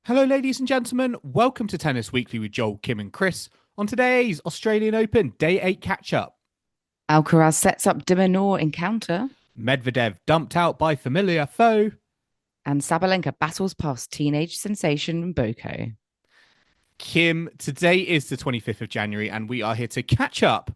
Hello, ladies and gentlemen. Welcome to Tennis Weekly with Joel, Kim, and Chris. On today's Australian Open Day 8 catch up, Alcaraz sets up de Minaur encounter, Medvedev dumped out by familiar foe. and Sabalenka battles past teenage sensation Mboko. Kim, today is the 25th of January, and we are here to catch up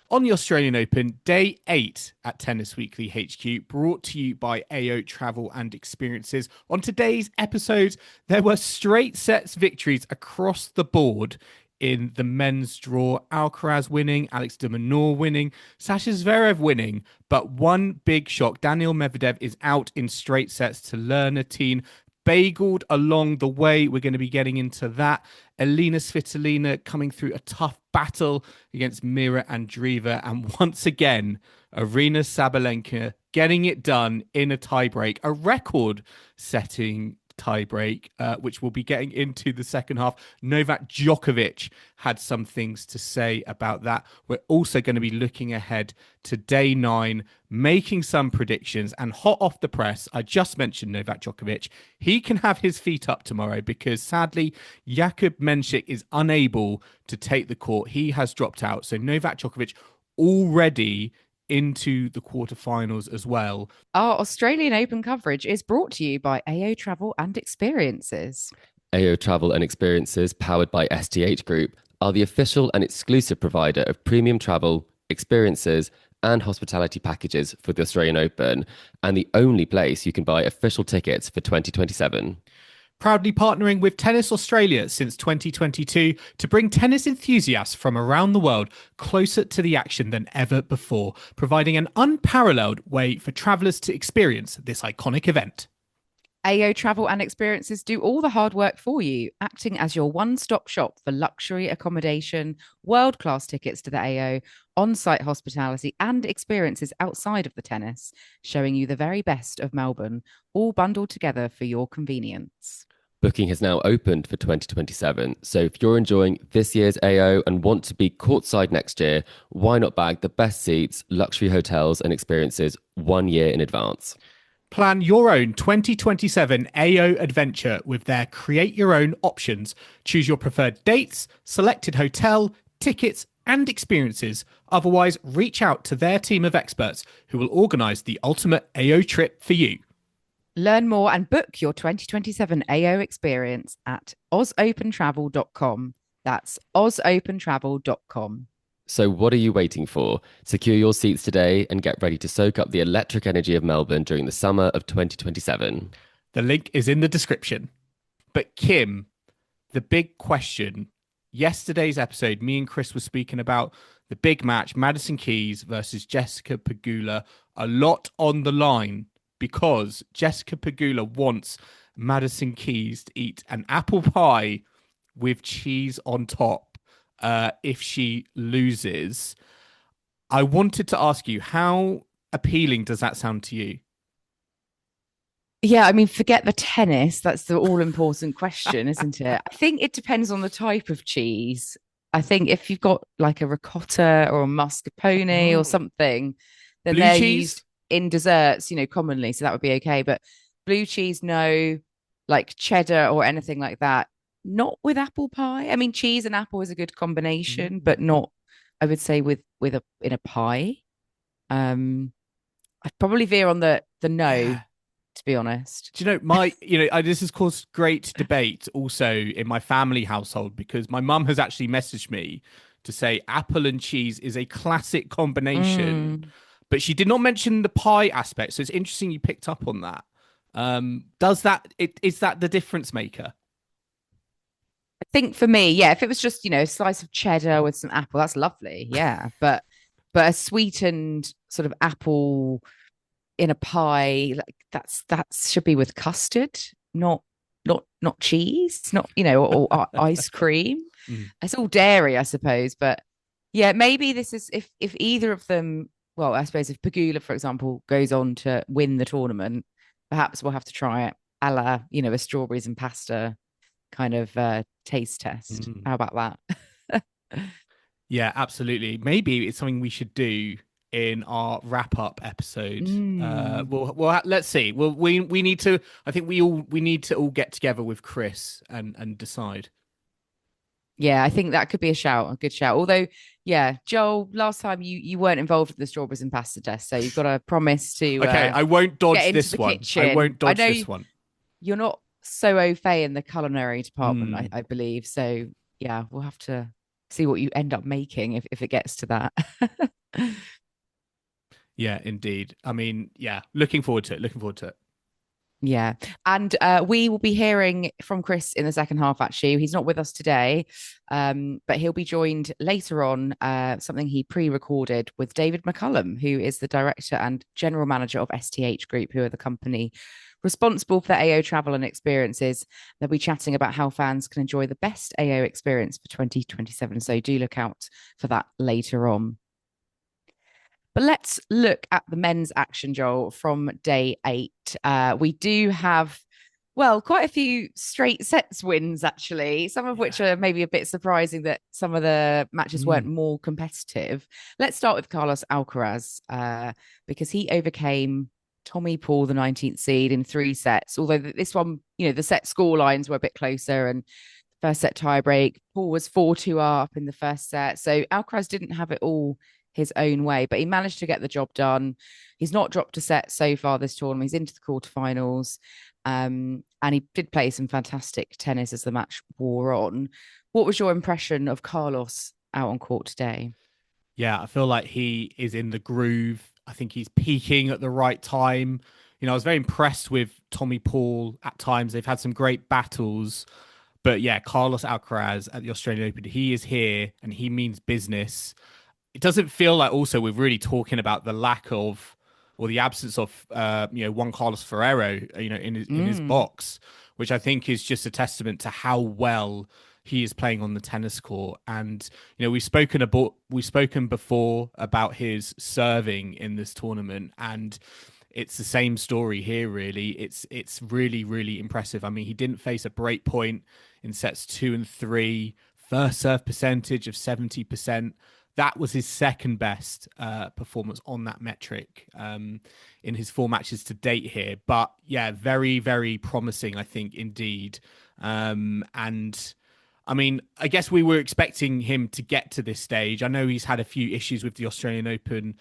on the Australian Open Day 8 at Tennis Weekly HQ, brought to you by AO Travel and Experiences. On today's episode, there were straight sets victories across the board in the men's draw. Alcaraz winning, Alex de Minaur winning, Sasha Zverev winning. But one big shock, Daniil Medvedev is out in straight sets to Learner Tien. Bageled along the way. We're going to be getting into that. Elina Svitolina coming through a tough battle against Mirra Andreeva. And once again, Aryna Sabalenka getting it done in a tiebreak, a record-setting tiebreak, which we'll be getting into the second half. Novak Djokovic had some things to say about that. We're also going to be looking ahead to day 9, making some predictions, and hot off the press, I just mentioned Novak Djokovic. He can have his feet up tomorrow because sadly, Jakub Menšik is unable to take the court. He has dropped out. So Novak Djokovic already into the quarterfinals as well. Our Australian Open coverage is brought to you by AO Travel and Experiences. AO Travel and Experiences, powered by STH Group, are the official and exclusive provider of premium travel, experiences, and hospitality packages for the Australian Open, and the only place you can buy official tickets for 2027. Proudly partnering with Tennis Australia since 2022 to bring tennis enthusiasts from around the world closer to the action than ever before, providing an unparalleled way for travellers to experience this iconic event. AO Travel and Experiences do all the hard work for you, acting as your one-stop shop for luxury accommodation, world-class tickets to the AO, on-site hospitality, and experiences outside of the tennis, showing you the very best of Melbourne, all bundled together for your convenience. Booking has now opened for 2027, so if you're enjoying this year's AO and want to be courtside next year, why not bag the best seats, luxury hotels, and experiences 1 year in advance? Plan your own 2027 AO adventure with their create your own options. Choose your preferred dates, selected hotel, tickets, and experiences. Otherwise, reach out to their team of experts who will organise the ultimate AO trip for you. Learn more and book your 2027 AO experience at ozopentravel.com. That's ozopentravel.com. So what are you waiting for? Secure your seats today and get ready to soak up the electric energy of Melbourne during the summer of 2027. The link is in the description. But Kim, the big question, yesterday's episode, me and Chris were speaking about the big match, Madison Keys versus Jessica Pegula. A lot on the line because Jessica Pegula wants Madison Keys to eat an apple pie with cheese on top if she loses. I wanted to ask you, how appealing does that sound to you? Yeah, I mean, forget the tennis. That's the all important question, isn't it? I think it depends on the type of cheese. I think if you've got like a ricotta or a mascarpone or something, then Blue they're cheese? used in desserts, commonly. So that would be okay. But blue cheese, no, like cheddar or anything like that. Not with apple pie. I mean, cheese and apple is a good combination, but not, I would say, in a pie. I'd probably veer on the no, Yeah. to be honest. Do this has caused great debate also in my family household because my mum has actually messaged me to say apple and cheese is a classic combination, but she did not mention the pie aspect. So it's interesting you picked up on that. Is that the difference maker? I think for me, yeah, if it was just, a slice of cheddar with some apple, that's lovely. Yeah. But a sweetened sort of apple in a pie, like that should be with custard, not cheese, not, or ice cream. It's all dairy, I suppose. But yeah, maybe this is if either of them, well, I suppose if Pegula, for example, goes on to win the tournament, perhaps we'll have to try it a la, a strawberries and pasta kind of taste test. How about that? Yeah, absolutely. Maybe it's something we should do in our wrap-up episode. Mm. Let's see. We need to. I think we need to all get together with Chris and decide. Yeah, I think that could be a good shout. Although, yeah, Joel, last time you weren't involved with the strawberries and pasta test, so you've got to promise to Okay, I won't get dodge into this the one. I kitchen. won't I dodge know this one. you're not so au fait in the culinary department, Mm. I believe. So yeah, we'll have to see what you end up making if it gets to that. Yeah, indeed. I mean, yeah, looking forward to it. Looking forward to it. Yeah. And we will be hearing from Chris in the second half, actually. He's not with us today, but he'll be joined later on, something he pre-recorded with David MacCallum, who is the director and general manager of STH Group, who are the company responsible for the AO travel and experiences. They'll be chatting about how fans can enjoy the best AO experience for 2027. So do look out for that later on. But let's look at the men's action, Joel, from day 8. We do have, well, quite a few straight sets wins, actually, some of which are maybe a bit surprising that some of the matches weren't more competitive. Let's start with Carlos Alcaraz, because he overcame Tommy Paul, the 19th seed, in 3 sets. Although this one, the set score lines were a bit closer, and first set tiebreak, Paul was 4-2 up in the first set. So Alcaraz didn't have it all his own way, but he managed to get the job done. He's not dropped a set so far this tournament. He's into the quarterfinals, and he did play some fantastic tennis as the match wore on. What was your impression of Carlos out on court today? Yeah, I feel like he is in the groove. I think he's peaking at the right time. I was very impressed with Tommy Paul at times. They've had some great battles. But yeah, Carlos Alcaraz at the Australian Open, he is here and he means business. It doesn't feel like also we're really talking about the lack of or the absence of Juan Carlos Ferrero in his box, which I think is just a testament to how well he is playing on the tennis court. And we've spoken before about his serving in this tournament, and it's the same story here. Really, it's really, really impressive. I mean, he didn't face a break point in sets 2 and 3. First serve percentage of 70%. That was his second best performance on that metric in his 4 matches to date here. But yeah, very, very promising, I think, indeed. And I mean, I guess we were expecting him to get to this stage. I know he's had a few issues with the Australian Open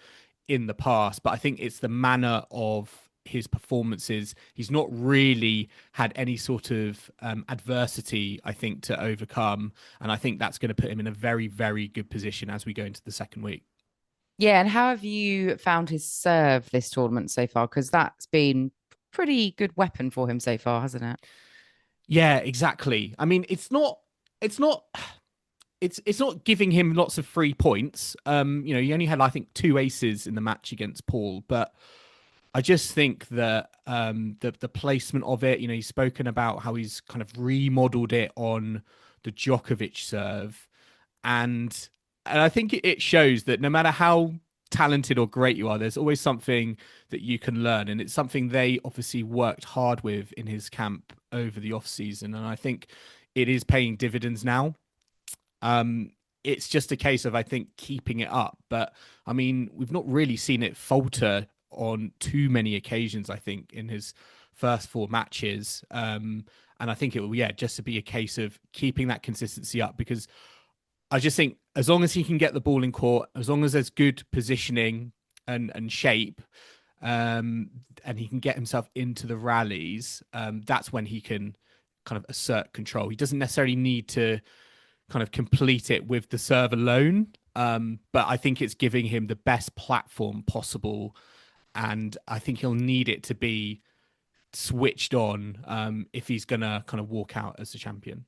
in the past, but I think it's the manner of his performances. He's not really had any sort of adversity, I think, to overcome. And I think that's going to put him in a very, very good position as we go into the second week. Yeah. And how have you found his serve this tournament so far? Because that's been pretty good weapon for him so far, hasn't it? Yeah, exactly. I mean, it's not giving him lots of free points. He only had, I think, 2 aces in the match against Paul, but I just think that the placement of it, he's spoken about how he's kind of remodeled it on the Djokovic serve. And I think it shows that no matter how talented or great you are, there's always something that you can learn. And it's something they obviously worked hard with in his camp over the off season. And I think it is paying dividends now. It's just a case of, I think, keeping it up. But I mean, we've not really seen it falter on too many occasions, I think, in his first 4 matches. And I think it will, just to be a case of keeping that consistency up, because I just think as long as he can get the ball in court, as long as there's good positioning and shape, and he can get himself into the rallies, that's when he can kind of assert control. He doesn't necessarily need to kind of complete it with the serve alone, but I think it's giving him the best platform possible. And I think he'll need it to be switched on if he's going to kind of walk out as the champion.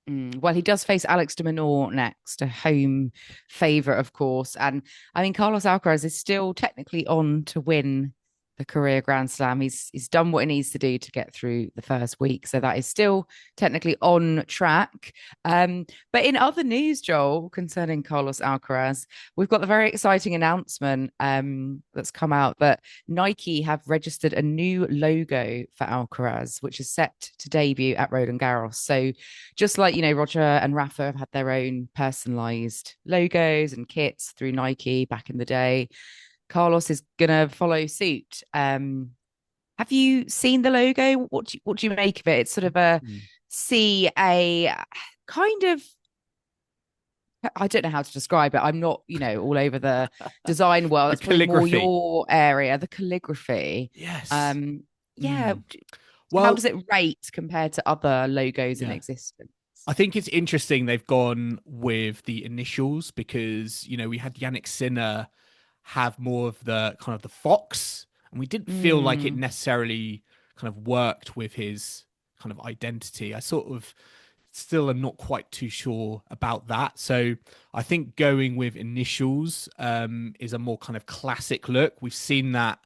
Well, he does face Alex de Minaur next, a home favourite, of course. And I mean, Carlos Alcaraz is still technically on to win the career Grand Slam. He's done what he needs to do to get through the first week. So that is still technically on track. But in other news, Joel, concerning Carlos Alcaraz, we've got the very exciting announcement that's come out that Nike have registered a new logo for Alcaraz, which is set to debut at Roland-Garros. So just like, Roger and Rafa have had their own personalized logos and kits through Nike back in the day, Carlos is gonna follow suit. Have you seen the logo? What do you make of it? It's sort of a a kind of, I don't know how to describe it. I'm not, all over the design world. The That's probably more calligraphy. your area, the calligraphy. Yes. Yeah. Well, how does it rate compared to other logos in Yeah. existence? I think it's interesting they've gone with the initials because, we had Yannick Sinner have more of the kind of the fox, and we didn't feel like it necessarily kind of worked with his kind of identity. I sort of still am not quite too sure about that. So I think going with initials is a more kind of classic look. We've seen that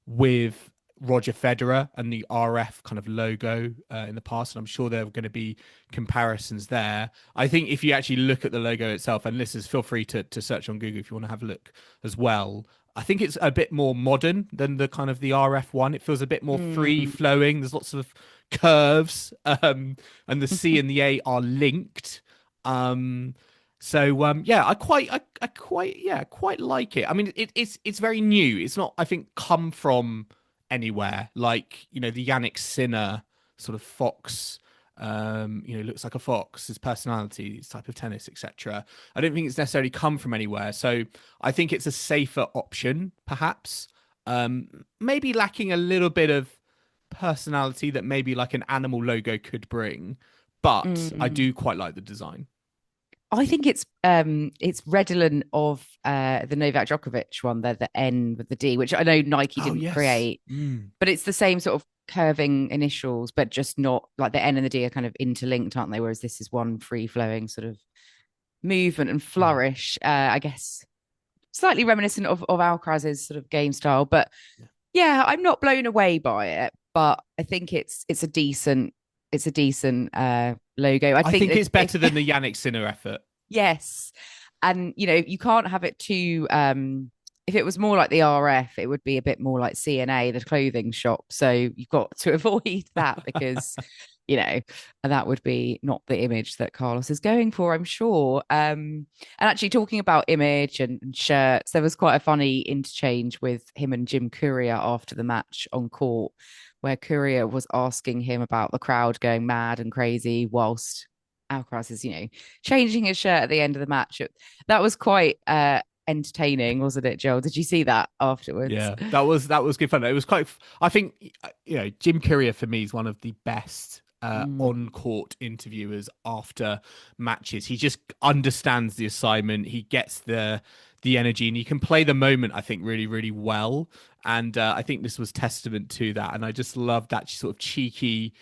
with Roger Federer and the RF kind of logo in the past, and I'm sure there are going to be comparisons there. I think if you actually look at the logo itself, and listeners, feel free to search on Google if you want to have a look as well. I think it's a bit more modern than the kind of the RF one. It feels a bit more free flowing. There's lots of curves, and the C and the A are linked. Yeah, I quite like it. I mean, it's very new. It's not, I think, come from anywhere. Like, the Yannick Sinner sort of fox, looks like a fox, his personality, his type of tennis, etc. I don't think it's necessarily come from anywhere. So I think it's a safer option, perhaps. Maybe lacking a little bit of personality that maybe like an animal logo could bring, but I do quite like the design. I think it's redolent of the Novak Djokovic one, the N with the D, which I know Nike didn't create, but it's the same sort of curving initials, but just not like the N and the D are kind of interlinked, aren't they? Whereas this is one free flowing sort of movement and flourish. I guess slightly reminiscent of Alcaraz's sort of game style, but yeah, I'm not blown away by it. But I think it's a decent logo. I think it's better than the Yannick Sinner effort. Yes. And you can't have it too if it was more like the RF, it would be a bit more like CNA, the clothing shop. So you've got to avoid that because that would be not the image that Carlos is going for, I'm sure. And actually talking about image and shirts, there was quite a funny interchange with him and Jim Courier after the match on court, where Courier was asking him about the crowd going mad and crazy whilst Alcaraz is, changing his shirt at the end of the match. That was quite entertaining, wasn't it, Joel? Did you see that afterwards? Yeah, that was good fun. It was quite, I think, Jim Courier for me is one of the best on-court interviewers after matches. He just understands the assignment. He gets the energy, and he can play the moment, I think, really, really well. And I think this was testament to that. And I just loved that sort of cheeky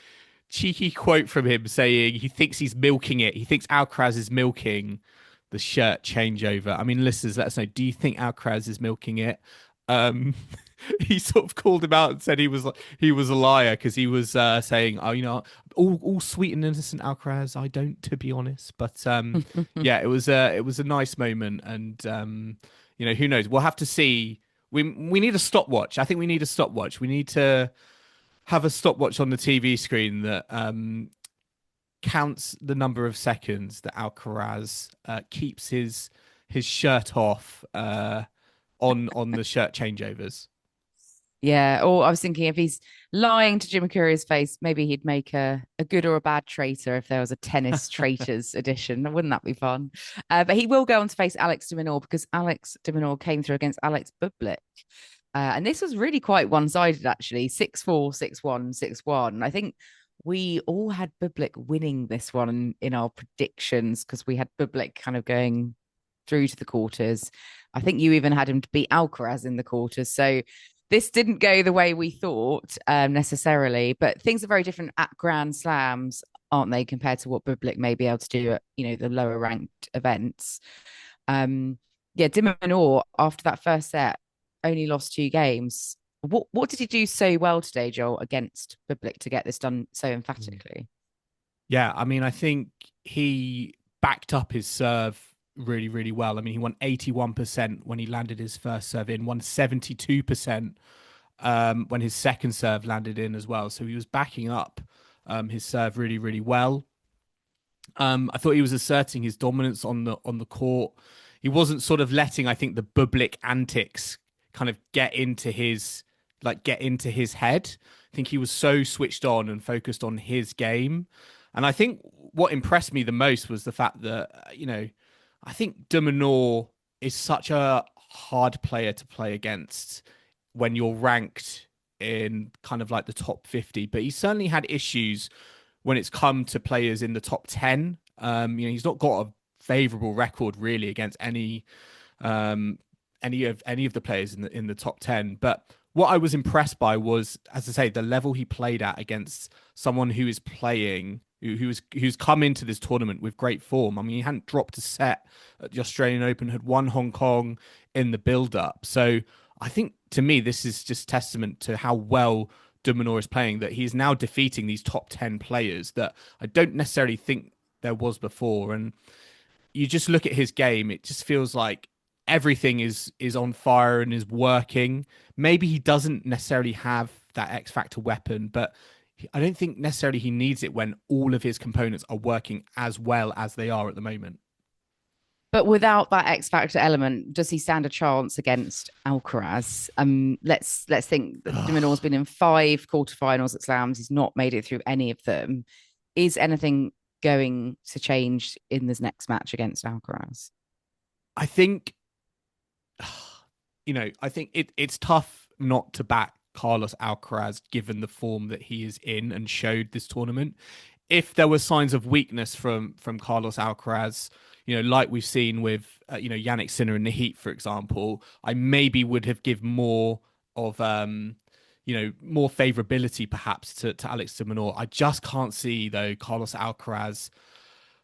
quote from him saying he thinks he's milking it. He thinks Alcaraz is milking the shirt changeover. I mean, listeners, let us know. Do you think Alcaraz is milking it? He sort of called him out and said he was a liar because he was saying, "Oh, all sweet and innocent Alcaraz. I don't, to be honest." But yeah, it was a nice moment, and who knows? We'll have to see. We need a stopwatch. I think we need a stopwatch. We need to have a stopwatch on the TV screen that counts the number of seconds that Alcaraz keeps his shirt off on the shirt changeovers. Yeah, or I was thinking if he's lying to Jim Courier's face, maybe he'd make a good or a bad traitor if there was a tennis traitors edition. Wouldn't that be fun? But he will go on to face Alex de Minaur because Alex de Minaur came through against Alex Bublik. And this was really quite one-sided, actually. 6-4, 6-1, 6-1. I think we all had Bublik winning this one in our predictions because we had Bublik kind of going through to the quarters. I think you even had him to beat Alcaraz in the quarters. So this didn't go the way we thought necessarily, but things are very different at Grand Slams, aren't they, compared to what Bublik may be able to do at, the lower ranked events. De Minaur, after that first set, only lost 2 games. What did he do so well today, Joel, against Bublik to get this done so emphatically? Yeah, I mean, I think he backed up his serve really, really well. I mean, he won 81% when he landed his first serve in, won 72% when his second serve landed in as well. So he was backing up his serve really, really well. I thought he was asserting his dominance on the court. He wasn't sort of letting, I think, the Bublik antics kind of get into his head. I think he was so switched on and focused on his game. And I think what impressed me the most was the fact that, I think de Minaur is such a hard player to play against when you're ranked in kind of like the top 50. But he certainly had issues when it's come to players in the top 10. He's not got a favorable record really against any of the players in the top 10. But what I was impressed by was, as I say, the level he played at against someone who is playing, who's come into this tournament with great form. I mean, he hadn't dropped a set at the Australian Open, had won Hong Kong in the build-up. So I think, to me, this is just testament to how well de Minaur is playing, that he's now defeating these top 10 players that I don't necessarily think there was before. And you just look at his game, it just feels like everything is on fire and is working. Maybe he doesn't necessarily have that X factor weapon, but I don't think necessarily he needs it when all of his components are working as well as they are at the moment. But without that X factor element, does he stand a chance against Alcaraz? Let's think that de Minaur's been in 5 quarterfinals at Slams. He's not made it through any of them. Is anything going to change in this next match against Alcaraz? I think, I think it's tough not to back Carlos Alcaraz given the form that he is in and showed this tournament. If there were signs of weakness from Carlos Alcaraz, like we've seen with, Jannik Sinner in the Heat, for example, I maybe would have given more of, more favorability perhaps to Alex de Minaur. I just can't see, though, Carlos Alcaraz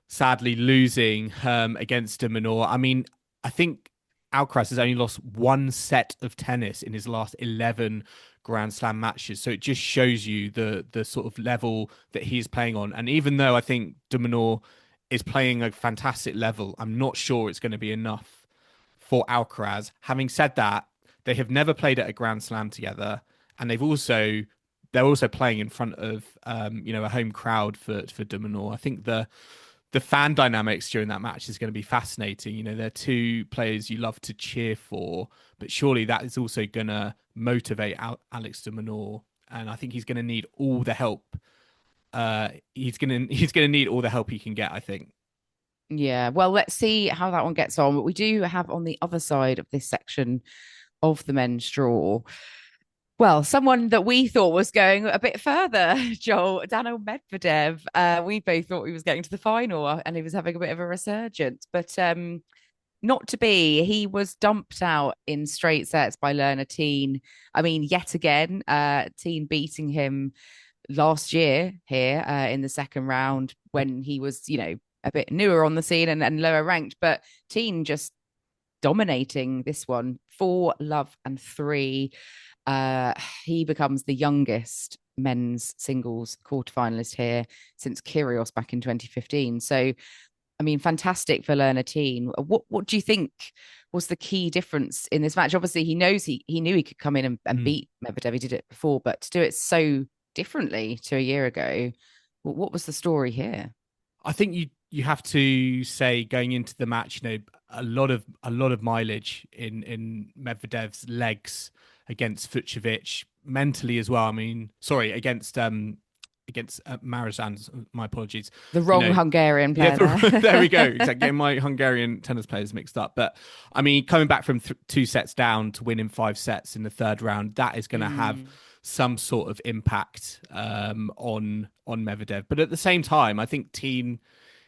sadly losing against de Minaur. I mean, I think Alcaraz has only lost 1 set of tennis in his last 11 Grand Slam matches. So it just shows you the sort of level that he's playing on. And even though I think de Minaur is playing a fantastic level, I'm not sure it's going to be enough for Alcaraz. Having said that, they have never played at a Grand Slam together, and they're also playing in front of a home crowd for de Minaur. I think the fan dynamics during that match is going to be fascinating. They're 2 players you love to cheer for, but surely that is also going to motivate Alex de Minaur, and I think he's going to need all the help. He's going to need all the help he can get, I think. Yeah, well, let's see how that one gets on. But we do have on the other side of this section of the men's draw, well, someone that we thought was going a bit further, Joel, Daniil Medvedev. We both thought he was getting to the final and he was having a bit of a resurgence, but not to be. He was dumped out in straight sets by Learner Tien. I mean, yet again, Tien beating him last year here in the second round when he was, a bit newer on the scene and lower ranked, but Tien just dominating this one, 4-3. He becomes the youngest men's singles quarterfinalist here since Kyrgios back in 2015. So, I mean, fantastic for Learner Tien. What do you think was the key difference in this match? Obviously, he knew he could come in and beat Medvedev. He did it before, but to do it so differently to a year ago, what was the story here? I think you have to say, going into the match, a lot of mileage in Medvedev's legs against Vucevic, mentally as well. I mean, sorry, against Marizan's, my apologies. The wrong Hungarian player. Yeah, there we go. Exactly. Getting my Hungarian tennis players mixed up. But I mean, coming back from 2 sets down to win in 5 sets in the third round, that is going to have some sort of impact on Medvedev. But at the same time, I think Tien,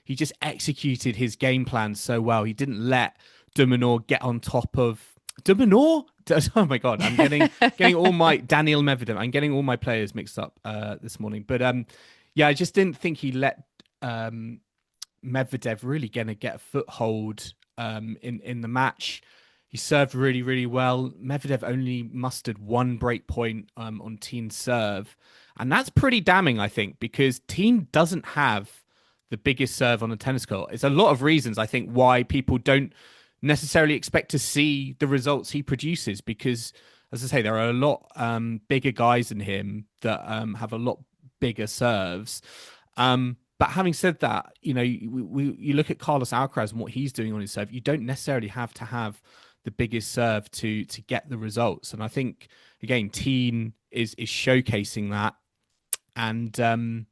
he just executed his game plan so well. He didn't let de Minaur get on top of de Minaur. Oh my God, I'm getting all my Daniil Medvedev. I'm getting all my players mixed up this morning. But I just didn't think he let Medvedev really gonna get a foothold in the match. He served really, really well. Medvedev only mustered 1 break point on Tien's serve, and that's pretty damning, I think, because Tien doesn't have the biggest serve on the tennis court. It's a lot of reasons, I think, why people don't necessarily expect to see the results he produces, because, as I say, there are a lot bigger guys than him that have a lot bigger serves. But having said that, you look at Carlos Alcaraz and what he's doing on his serve. You don't necessarily have to have the biggest serve to get the results. And I think again, Tien is showcasing that. And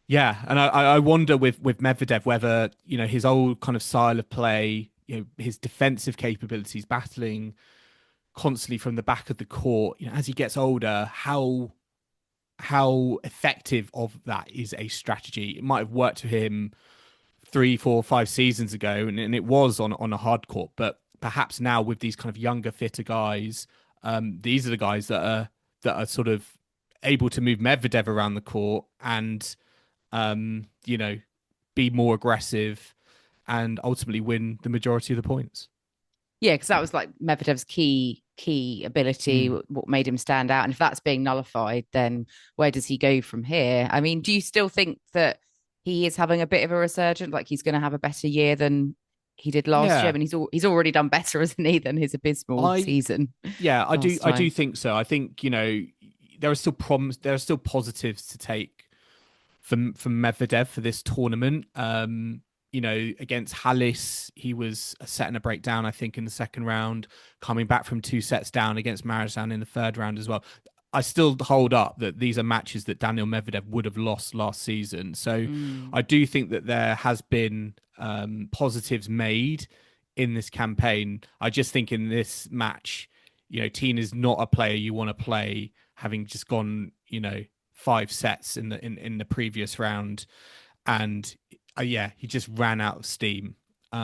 yeah, and I wonder with Medvedev whether, you know, his old kind of style of play, you know, his defensive capabilities, battling constantly from the back of the court, you know, as he gets older, how effective of that is a strategy. It might have worked for him 3, 4, 5 seasons ago, and it was on a hard court, but perhaps now with these kind of younger, fitter guys, these are the guys that are sort of able to move Medvedev around the court and you know, be more aggressive and ultimately win the majority of the points. Yeah, because that was like Medvedev's key ability, what made him stand out. And if that's being nullified, then where does he go from here? I mean, do you still think that he is having a bit of a resurgence, like he's going to have a better year than he did last year? I mean, he's already done better, hasn't he, than his abysmal season? Yeah, I do think so. I think, you know, there are still problems, there are still positives to take from Medvedev for this tournament. You know, against Hallis, he was a set and a breakdown, I think, in the second round, coming back from 2 sets down against Marizan in the third round as well. I still hold up that these are matches that Daniil Medvedev would have lost last season. So I do think that there has been positives made in this campaign. I just think in this match, you know, Tien is not a player you want to play, having just gone, you know, 5 sets in the previous round, and yeah, he just ran out of steam. So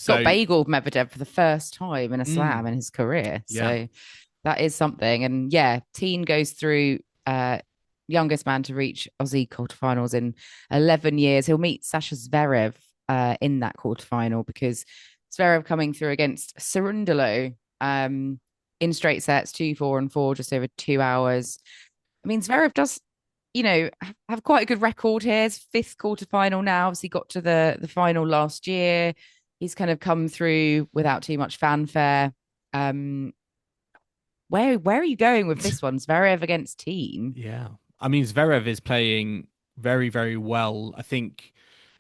got bageled Medvedev for the first time in a slam in his career. So that is something. And yeah, Tien goes through youngest man to reach Aussie quarterfinals in 11 years. He'll meet Sasha Zverev in that quarterfinal, because Zverev coming through against Cerundolo in straight sets, 2-4 and 4, just over 2 hours. I mean, Zverev does, you know, have quite a good record here. His 5th quarterfinal now. Obviously got to the final last year. He's kind of come through without too much fanfare. Where are you going with this one? Zverev against Tien? Yeah. I mean, Zverev is playing very, very well. I think,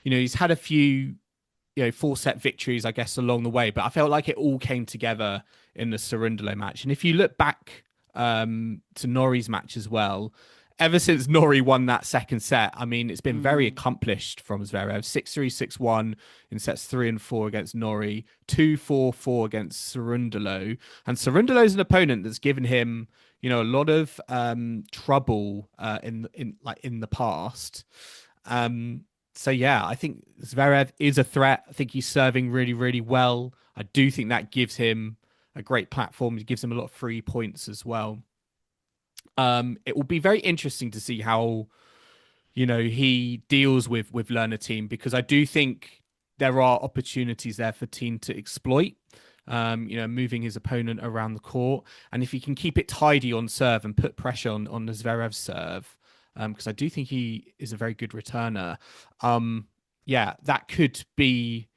you know, he's had a few, you know, 4-set victories, I guess, along the way, but I felt like it all came together in the Cerundolo match. And if you look back to Norrie's match as well, ever since Norrie won that second set, I mean, it's been very accomplished from Zverev. 6-3, 6-1 in sets 3 and 4 against Norrie, 2-4-4 against Cerundolo. And Cerundolo is an opponent that's given him, you know, a lot of trouble in the past. So yeah, I think Zverev is a threat. I think he's serving really, really well. I do think that gives him a great platform. It gives him a lot of free points as well. It will be very interesting to see how, you know, he deals with Learner Tien, because I do think there are opportunities there for Tien to exploit, you know, moving his opponent around the court. And if he can keep it tidy on serve and put pressure on the Zverev serve, because I do think he is a very good returner. Yeah, that could be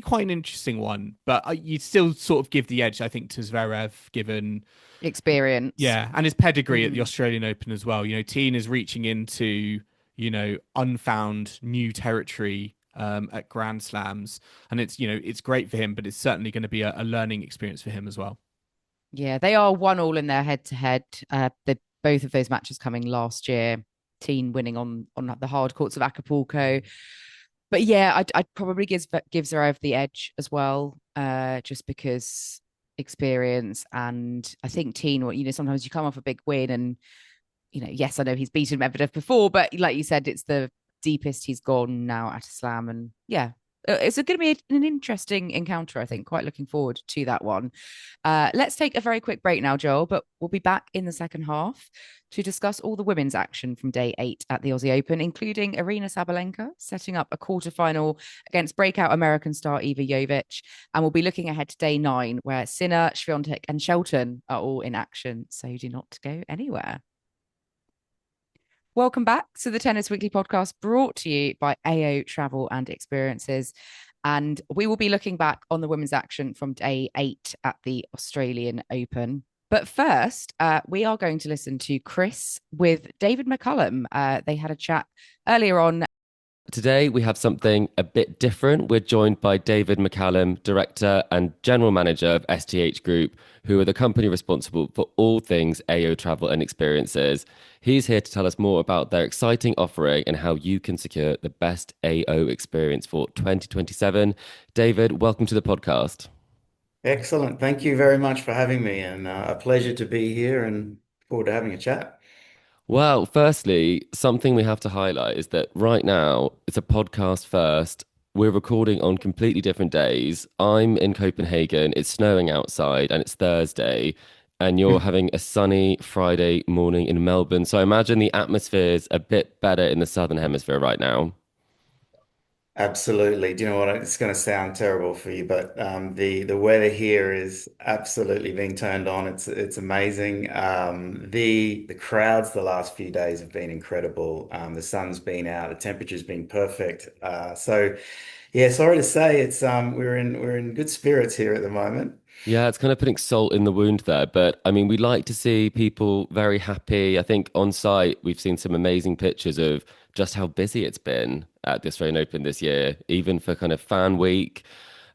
quite an interesting one, but you'd still sort of give the edge, I think, to Zverev, given experience. Yeah, and his pedigree at the Australian Open as well. You know, Tien is reaching into, you know, unfound new territory at Grand Slams, and it's, you know, it's great for him, but it's certainly going to be a learning experience for him as well. Yeah, they are 1-1 in their head-to-head. Both of those matches coming last year. Tien winning on the hard courts of Acapulco. But yeah, I'd probably give Zverev the edge as well, just because experience. And I think Tien, you know, sometimes you come off a big win and, you know, yes, I know he's beaten Medvedev before, but like you said, it's the deepest he's gone now at a slam. And yeah, it's going to be an interesting encounter, I think. Quite looking forward to that one. Let's take a very quick break now, Joel, but we'll be back in the second half to discuss all the women's action from day 8 at the Aussie Open, including Aryna Sabalenka setting up a quarterfinal against breakout American star Iva Jovic. And we'll be looking ahead to day 9, where Sinner, Swiatek and Shelton are all in action. So do not go anywhere. Welcome back to the Tennis Weekly podcast, brought to you by AO Travel and Experiences. And we will be looking back on the women's action from day 8 at the Australian Open. But first, we are going to listen to Chris with David MacCallum. They had a chat earlier on. Today we have something a bit different. We're joined by David MacCallum, Director and General Manager of STH Group, who are the company responsible for all things AO travel and experiences. He's here to tell us more about their exciting offering and how you can secure the best AO experience for 2027. David, welcome to the podcast. Excellent. Thank you very much for having me, and a pleasure to be here and forward to having a chat. Well, firstly, something we have to highlight is that right now it's a podcast first. We're recording on completely different days. I'm in Copenhagen, it's snowing outside, and it's Thursday, and you're having a sunny Friday morning in Melbourne. So I imagine the atmosphere's a bit better in the Southern Hemisphere right now. Absolutely. Do you know what? It's going to sound terrible for you, but the weather here is absolutely being turned on. It's amazing. The crowds the last few days have been incredible. The sun's been out, the temperature's been perfect. So yeah, sorry to say, it's we're in good spirits here at the moment. Yeah, it's kind of putting salt in the wound there. But I mean, we like to see people very happy. I think on site, we've seen some amazing pictures of just how busy it's been at the Australian Open this year, even for kind of fan week.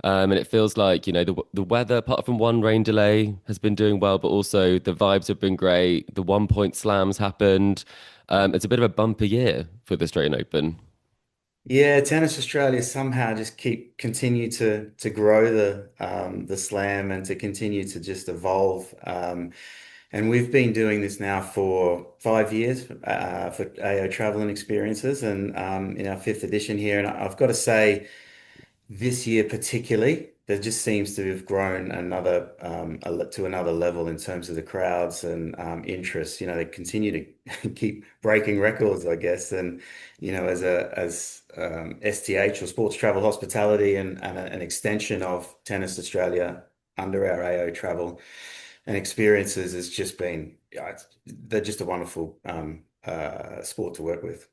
And it feels like, the weather, apart from one rain delay, has been doing well, but also the vibes have been great. The 1 point slams happened. It's a bit of a bumper year for the Australian Open. Yeah, Tennis Australia somehow just keep continue to grow the slam and to continue to just evolve. And we've been doing this now for 5 years for AO Travel and Experiences, and in our fifth edition here. And I've got to say, this year particularly, there just seems to have grown to another level in terms of the crowds and interest. They continue to keep breaking records, I guess. And as STH or Sports Travel Hospitality and an extension of Tennis Australia under our AO Travel and Experiences has just been, yeah, they're just a wonderful sport to work with.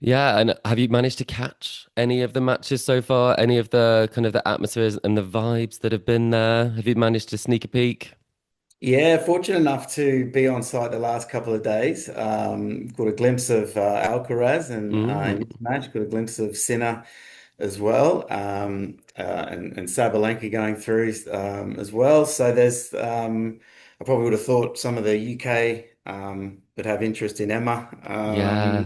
Yeah, and have you managed to catch any of the matches so far? Any of the kind of the atmospheres and the vibes that have been there? Have you managed to sneak a peek? Yeah, fortunate enough to be on site the last couple of days. Got a glimpse of Alcaraz and in Mm. his match, got a glimpse of Sinner as well, and Sabalenka going through as well. So I probably would have thought some of the UK would have interest in Emma. Yeah,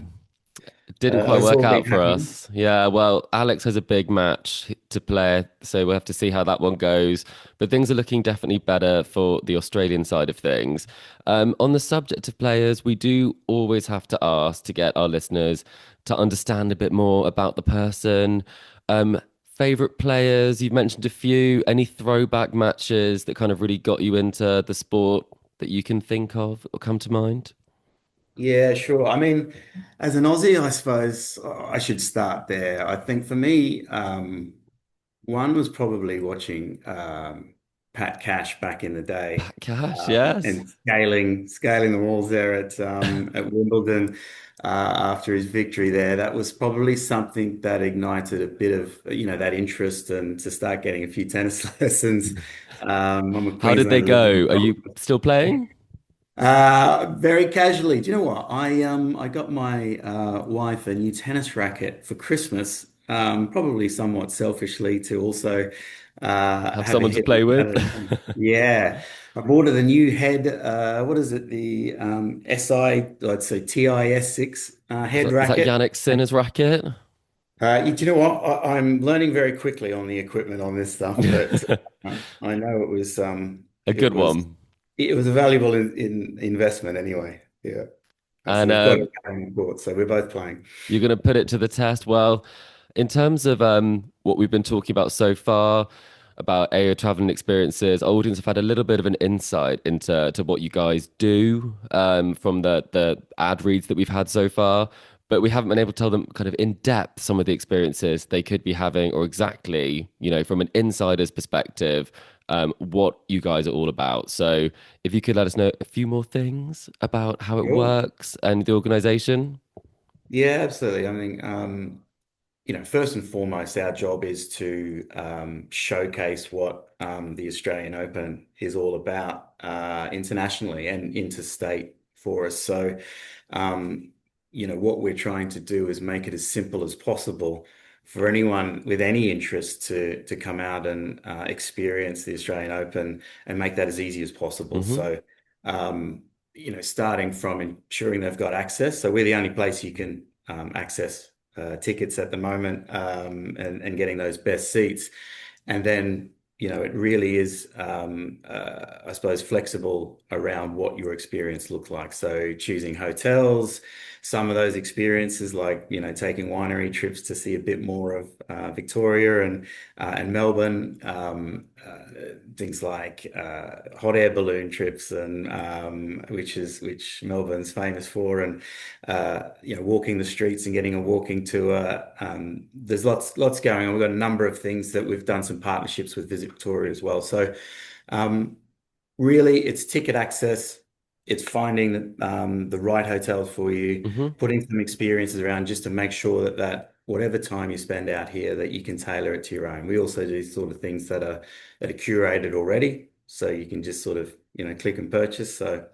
it didn't quite That's work all been out for happening. us. Yeah, well, Alex has a big match to play, so we'll have to see how that one goes. But things are looking definitely better for the Australian side of things. On the subject of players, we do always have to ask to get our listeners to understand a bit more about the person. Favorite players, you've mentioned a few. Any throwback matches that kind of really got you into the sport that you can think of or come to mind? Yeah, sure. I mean, as an Aussie, I suppose I should start there. I think for me, one was probably watching Pat Cash back in the day, Cash, yes. and scaling the walls there at Wimbledon after his victory there. That was probably something that ignited a bit of that interest and to start getting a few tennis lessons. I'm a How did they Queenslander living go? Are you still playing? very casually. Do you know what? I got my wife a new tennis racket for Christmas, probably somewhat selfishly to also Have have a someone to hit play at with? it. Yeah. I bought her the new head, what is it? The I'd say TIS6 head Is that racket. Yannick Sinner's racket? Do you know what? I'm learning very quickly on the equipment on this stuff, but I know A it good was one. it was a valuable in investment anyway. Yeah. So And we've got it on board. So we're both playing. you're going to put it to the test. Well, in terms of what we've been talking about so far, about AO traveling experiences, audience have had a little bit of an insight into what you guys do from the ad reads that we've had so far. But we haven't been able to tell them kind of in depth some of the experiences they could be having, or exactly, from an insider's perspective, what you guys are all about. So if you could let us know a few more things about how it Sure. works and the organization. Yeah, absolutely. I mean, first and foremost, our job is to showcase what the Australian Open is all about internationally and interstate for us. So, um, what we're trying to do is make it as simple as possible for anyone with any interest to come out and experience the Australian Open and make that as easy as possible. Hmm. So, starting from ensuring they've got access. So we're the only place you can access tickets at the moment, and getting those best seats. And then, it really is, I suppose, flexible around what your experience looks like. So choosing hotels, some of those experiences, like, taking winery trips to see a bit more of Victoria and Melbourne, things like hot air balloon trips, and which Melbourne's famous for, and walking the streets and getting a walking tour. There's lots going on. We've got a number of things that we've done some partnerships with Visit Victoria as well. So really, it's ticket access. It's finding the right hotels for you, Hmm. putting some experiences around just to make sure that whatever time you spend out here, that you can tailor it to your own. We also do sort of things that are curated already, so you can just sort of click and purchase. So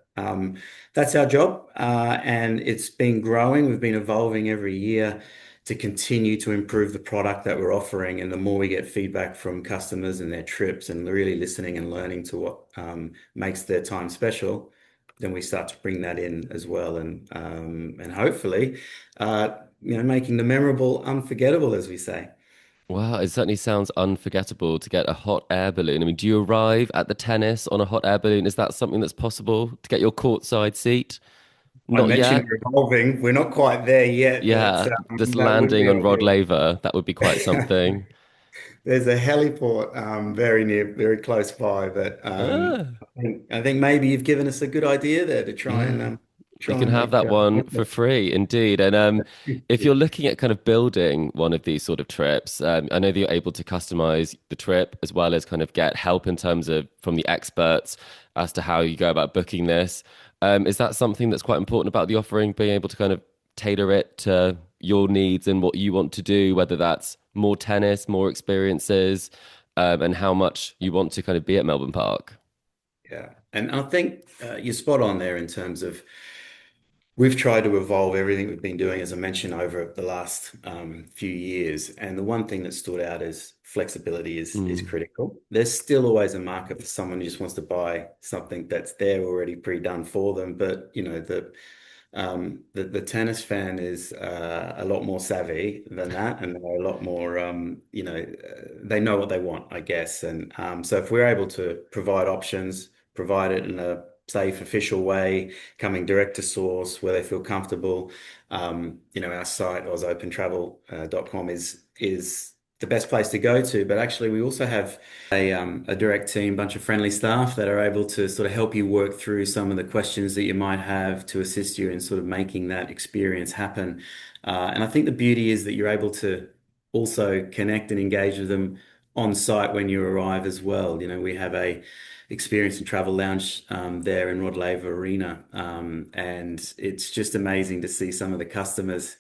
that's our job, and it's been growing. We've been evolving every year to continue to improve the product that we're offering. And the more we get feedback from customers and their trips, and really listening and learning to what makes their time special, then we start to bring that in as well, and hopefully, making the memorable unforgettable, as we say. Wow, it certainly sounds unforgettable to get a hot air balloon. I mean, do you arrive at the tennis on a hot air balloon? Is that something that's possible to get your courtside seat? I Not mentioned yet. we're evolving. We're not quite there yet, but Yeah, just that would landing be on Rod ideal. Laver, that would be quite something. There's a heliport very close by, but Ah, I think maybe you've given us a good idea there to try and yeah. You try can and have make that one for free, indeed. And if you're looking at kind of building one of these sort of trips, I know that you're able to customize the trip as well as kind of get help in terms of from the experts as to how you go about booking this. Is that something that's quite important about the offering, being able to kind of tailor it to your needs and what you want to do, whether that's more tennis, more experiences, and how much you want to kind of be at Melbourne Park? Yeah, and I think you're spot on there in terms of we've tried to evolve everything we've been doing, as I mentioned, over the last few years. And the one thing that stood out is flexibility is Mm. critical. There's still always a market for someone who just wants to buy something that's there already pre-done for them. But the tennis fan is a lot more savvy than that, and they're a lot more they know what they want, I guess. And so if we're able to provide options, provide it in a safe, official way, coming direct to source where they feel comfortable. Our site, ausopentravel.com, is the best place to go to. But actually, we also have a direct team, bunch of friendly staff that are able to sort of help you work through some of the questions that you might have to assist you in sort of making that experience happen. And I think the beauty is that you're able to also connect and engage with them on site when you arrive as well. We have a experience and travel lounge there in Rod Laver Arena. And it's just amazing to see some of the customers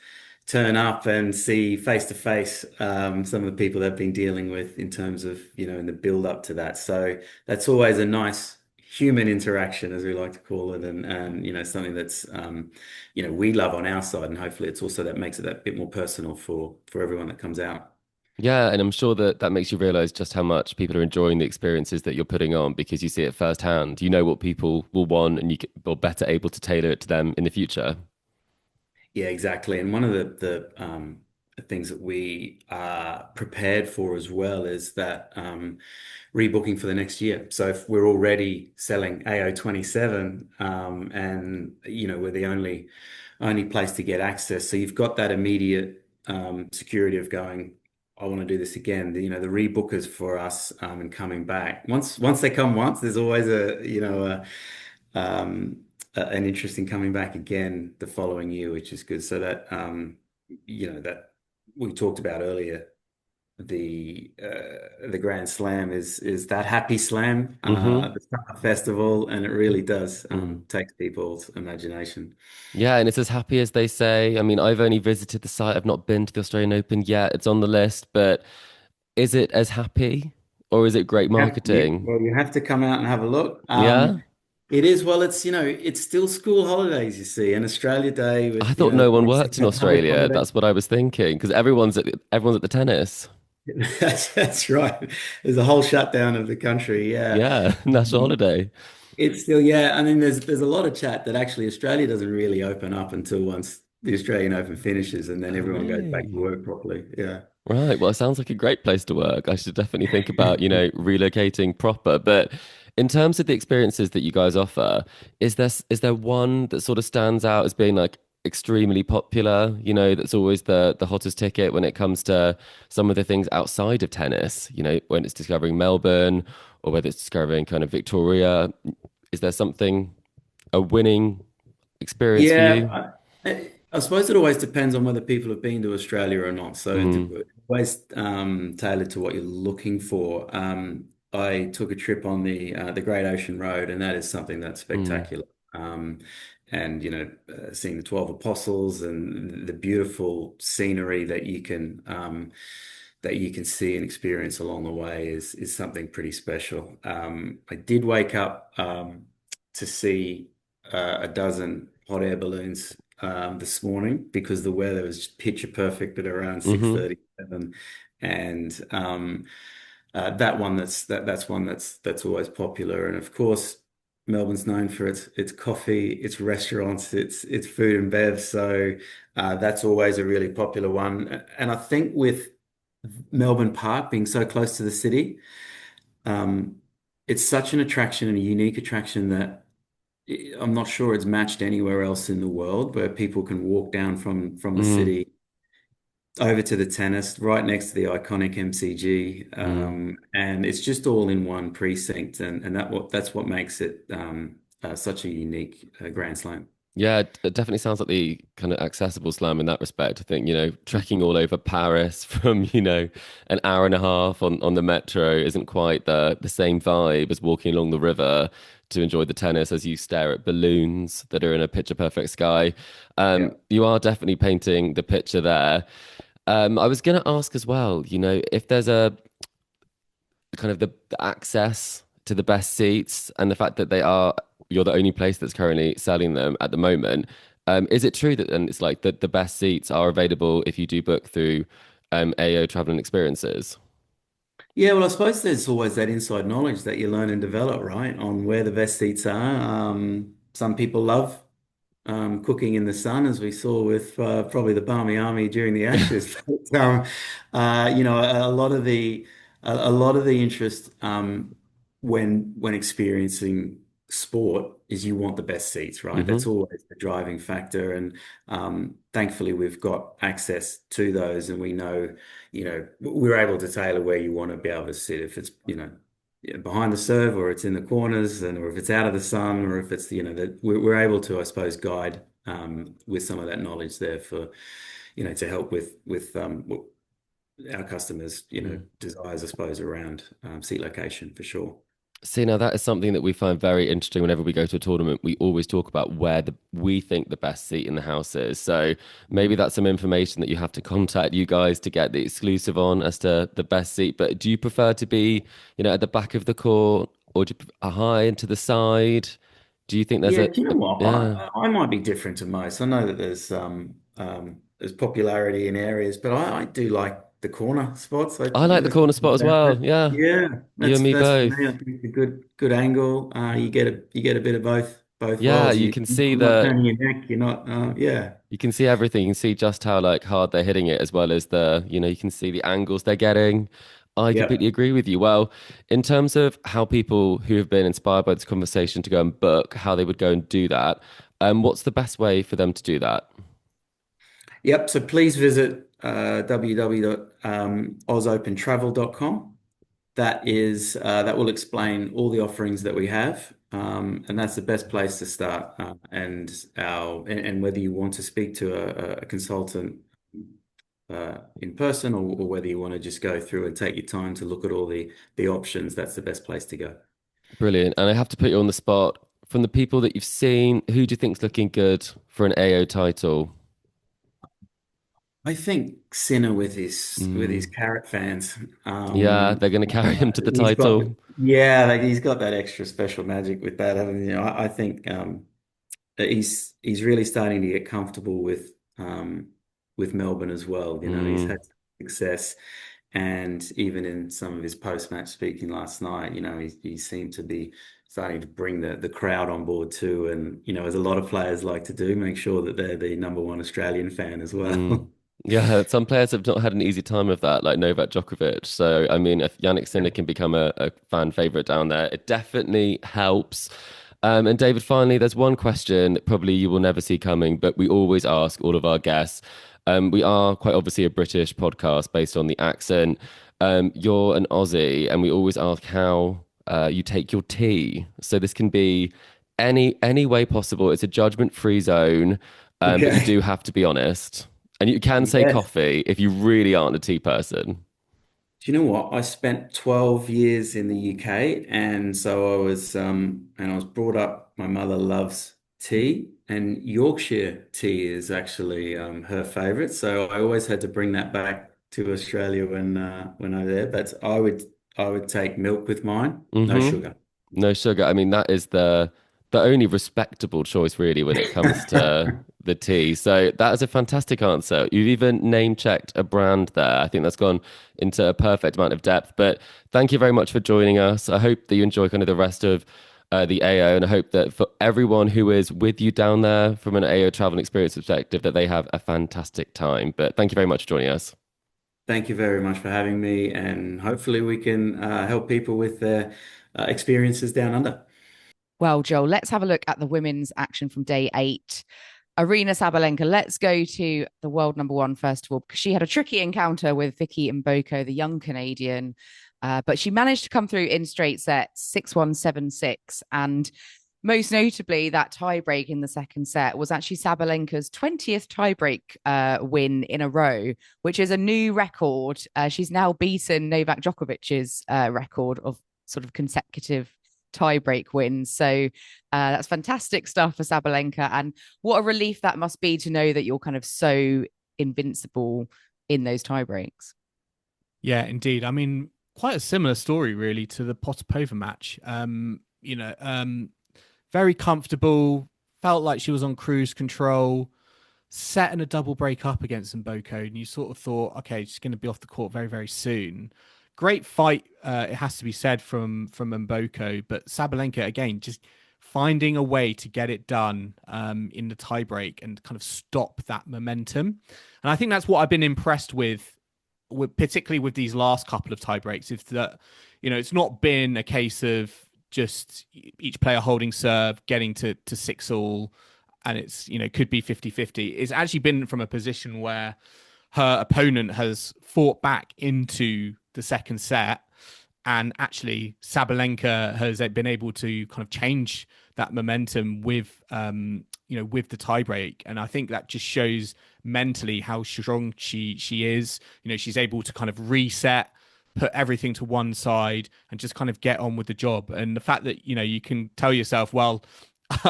turn up and see face to face some of the people they've been dealing with in terms of, in the build up to that. So that's always a nice human interaction, as we like to call it, and something that's we love on our side, and hopefully it's also that makes it that bit more personal for everyone that comes out. Yeah, and I'm sure that that makes you realize just how much people are enjoying the experiences that you're putting on because you see it firsthand. You know what people will want, and are better able to tailor it to them in the future. Yeah, exactly. And one of the things that we are prepared for as well is that rebooking for the next year. So if we're already selling AO27, and we're the only place to get access, so you've got that immediate security of going, I want to do this again. The rebookers for us, and coming back. Once they come once, there's always an interest in coming back again the following year, which is good. So that that we talked about earlier, the Grand Slam is that happy slam, Hmm. the summer festival, and it really does Mm. take people's imagination. Yeah, and it's as happy as they say. I mean, I've only visited the site. I've not been to the Australian Open yet. It's on the list, but is it as happy or is it great Yeah, marketing? well, you have to come out and have a look. Yeah? It is. Well, it's still school holidays, you see, and Australia Day I with, thought no one it's worked in a public Australia. holiday. That's what I was thinking because everyone's at the tennis. That's right. There's a whole shutdown of the country. Yeah. Yeah, national Um, holiday. It's still, yeah. I mean, there's a lot of chat that actually Australia doesn't really open up until once the Australian Open finishes, and then Oh, everyone goes back to really? work properly. Yeah. Right. Well, it sounds like a great place to work. I should definitely think about, relocating proper. But in terms of the experiences that you guys offer, is there one that sort of stands out as being like extremely popular, that's always the hottest ticket when it comes to some of the things outside of tennis, when it's discovering Melbourne or whether it's discovering kind of Victoria. Is there something, a winning experience for you? Yeah, I suppose it always depends on whether people have been to Australia or not. So it's Mm, always tailored to what you're looking for. I took a trip on the Great Ocean Road, and that is something that's mm, spectacular. And seeing the 12 Apostles and the beautiful scenery that you can see and experience along the way is something pretty special. I did wake up to see a dozen hot air balloons this morning because the weather was picture perfect at around hmm 6:37, and that one that's one that's always popular, and of course. Melbourne's known for its coffee, its restaurants, its food and bev. So that's always a really popular one. And I think with Melbourne Park being so close to the city, um, it's such an attraction and a unique attraction that I'm not sure it's matched anywhere else in the world where people can walk down from the mm, city over to the tennis right next to the iconic MCG, mm. and it's just all in one precinct, and that's what makes it such a unique Grand Slam. Yeah, it definitely sounds like the kind of accessible slam in that respect. I think, trekking all over Paris from, an hour and a half on the metro isn't quite the same vibe as walking along the river to enjoy the tennis as you stare at balloons that are in a picture perfect sky. Yeah. You are definitely painting the picture there. I was going to ask as well, if there's a kind of the access to the best seats and the fact that you're the only place that's currently selling them at the moment. Is it true that then it's like the best seats are available if you do book through AO Travel and Experiences? Yeah, well, I suppose there's always that inside knowledge that you learn and develop, right, on where the best seats are. Some people love cooking in the sun, as we saw with probably the Barmy Army during the Ashes. But, a lot of a lot of the interest when experiencing sport is you want the best seats, right? That's hmm always the driving factor, and thankfully we've got access to those, and we know, we're able to tailor where you want to be able to sit if it's, behind the serve or it's in the corners and or if it's out of the sun or if it's that we're able to I suppose guide with some of that knowledge there for to help with what our customers desires I suppose around seat location for sure. See, now that is something that we find very interesting whenever we go to a tournament. We always talk about where we think the best seat in the house is. So maybe that's some information that you have to contact you guys to get the exclusive on as to the best seat. But do you prefer to be, at the back of the court or do you high and to the side? Do you think there's Yeah, do you know what? yeah? I might be different to most. I know that there's popularity in areas, but I do like the corner spots. I like the corner spot as well. Yeah, Yeah, you and me that's for me. I both. think it's a good angle. You get a bit of both Yeah, worlds. you can see You're not turning your neck. You're not. Yeah, you can see everything. You can see just how like hard they're hitting it, as well as you can see the angles they're getting. I yeah. completely agree with you. Well, in terms of how people who have been inspired by this conversation to go and book, how they would go and do that, what's the best way for them to do that? Yep. So please visit www.ausopentravel.com. That will explain all the offerings that we have, and that's the best place to start. And whether you want to speak to a consultant in person or whether you want to just go through and take your time to look at all the options, that's the best place to go. Brilliant. And I have to put you on the spot. From the people that you've seen, who do you think's looking good for an AO title? I think Sinner with his carrot fans. Yeah, they're going to carry him to the He's got title. like he's got that extra special magic with that. I mean, I think that he's really starting to get comfortable with Melbourne as well. He's Mm. had success, and even in some of his post-match speaking last night, he seemed to be starting to bring the crowd on board too. And as a lot of players like to do, make sure that they're the number one Australian fan as Mm. well. Yeah, some players have not had an easy time of that, like Novak Djokovic. So, I mean, if Yannick Sinner can become a fan favorite down there, it definitely helps. And David, finally, there's one question that probably you will never see coming, but we always ask all of our guests. We are quite obviously a British podcast based on the accent. You're an Aussie, and we always ask how you take your tea. So this can be any way possible. It's a judgment-free zone, but you Okay. do have to be honest. And you can say Yes. coffee if you really aren't a tea person. Do you know what? I spent 12 years in the UK, and so I was brought up. My mother loves tea, and Yorkshire tea is actually her favorite. So I always had to bring that back to Australia when I was there. But I would take milk with mine, no Hmm. sugar. No sugar. I mean, that is the only respectable choice really when it comes to the tea. So that is a fantastic answer. You've even name checked a brand there. I think that's gone into a perfect amount of depth. But thank you very much for joining us. I hope that you enjoy kind of the rest of the AO, and I hope that for everyone who is with you down there from an AO travel experience perspective, that they have a fantastic time. But thank you very much for joining us. Thank you very much for having me, and hopefully we can help people with their experiences down under. Well, Joel, let's have a look at the women's action from day 8. Arina Sabalenka, let's go to the world number 1 first of all, because she had a tricky encounter with Vicky Mboko, the young Canadian, but she managed to come through in straight sets, 6-1, 7-6, and most notably, that tiebreak in the second set was actually Sabalenka's 20th tiebreak win in a row, which is a new record. She's now beaten Novak Djokovic's record of sort of consecutive tiebreak wins. So that's fantastic stuff for Sabalenka. And what a relief that must be to know that you're kind of so invincible in those tiebreaks. Yeah, indeed. I mean, quite a similar story really to the Potapova match. Very comfortable, felt like she was on cruise control, set in a double break up against Mboko, and you sort of thought, okay, she's going to be off the court very, very soon. Great fight, it has to be said, from Mboko, but Sabalenka again just finding a way to get it done in the tiebreak and kind of stop that momentum. And I think that's what I've been impressed with particularly with these last couple of tiebreaks, is that it's not been a case of just each player holding serve, getting to 6-all, and it's could be 50-50. It's actually been from a position where her opponent has fought back into the second set, and actually Sabalenka has been able to kind of change that momentum with with the tiebreak. And I think that just shows mentally how strong she is. She's able to kind of reset, put everything to one side, and just kind of get on with the job. And the fact that you can tell yourself, well,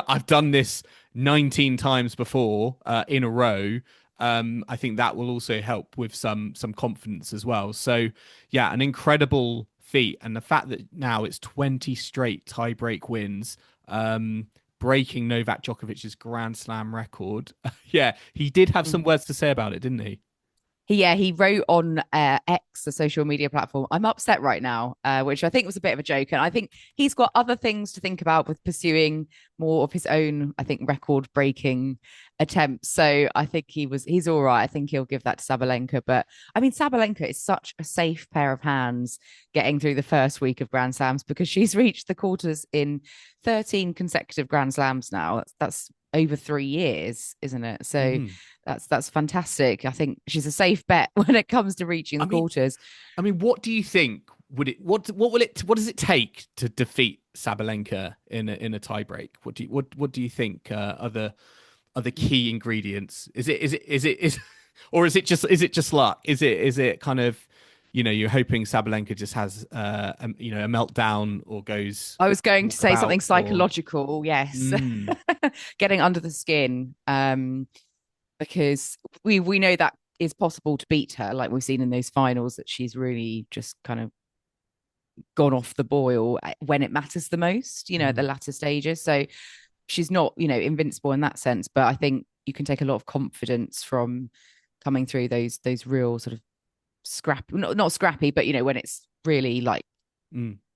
I've done this 19 times before in a row. I think that will also help with some confidence as well. So yeah, an incredible feat. And the fact that now it's 20 straight tiebreak wins, breaking Novak Djokovic's Grand Slam record. Yeah, he did have some words to say about it, didn't he? He wrote on X, the social media platform, "I'm upset right now," which I think was a bit of a joke. And I think he's got other things to think about with pursuing more of his own, I think, record-breaking attempts. So I think he's all right. I think he'll give that to Sabalenka. But I mean, Sabalenka is such a safe pair of hands getting through the first week of Grand Slams, because she's reached the quarters in 13 consecutive Grand Slams now. That's over 3 years, isn't it? So that's fantastic. I think she's a safe bet when it comes to reaching the quarters. I mean, what do you think what does it take to defeat Sabalenka in a tiebreak? What do you think are the key ingredients? Is it or is it just luck? Is it kind of you're hoping Sabalenka just has a meltdown or goes. I was going to say something psychological. Yes, getting under the skin. Because we know that is possible to beat her, like we've seen in those finals, that she's really just kind of gone off the boil when it matters the most, you know, at the latter stages. So she's not, you know, invincible in that sense, but I think you can take a lot of confidence from coming through those real sort of not scrappy, but you know, when it's really like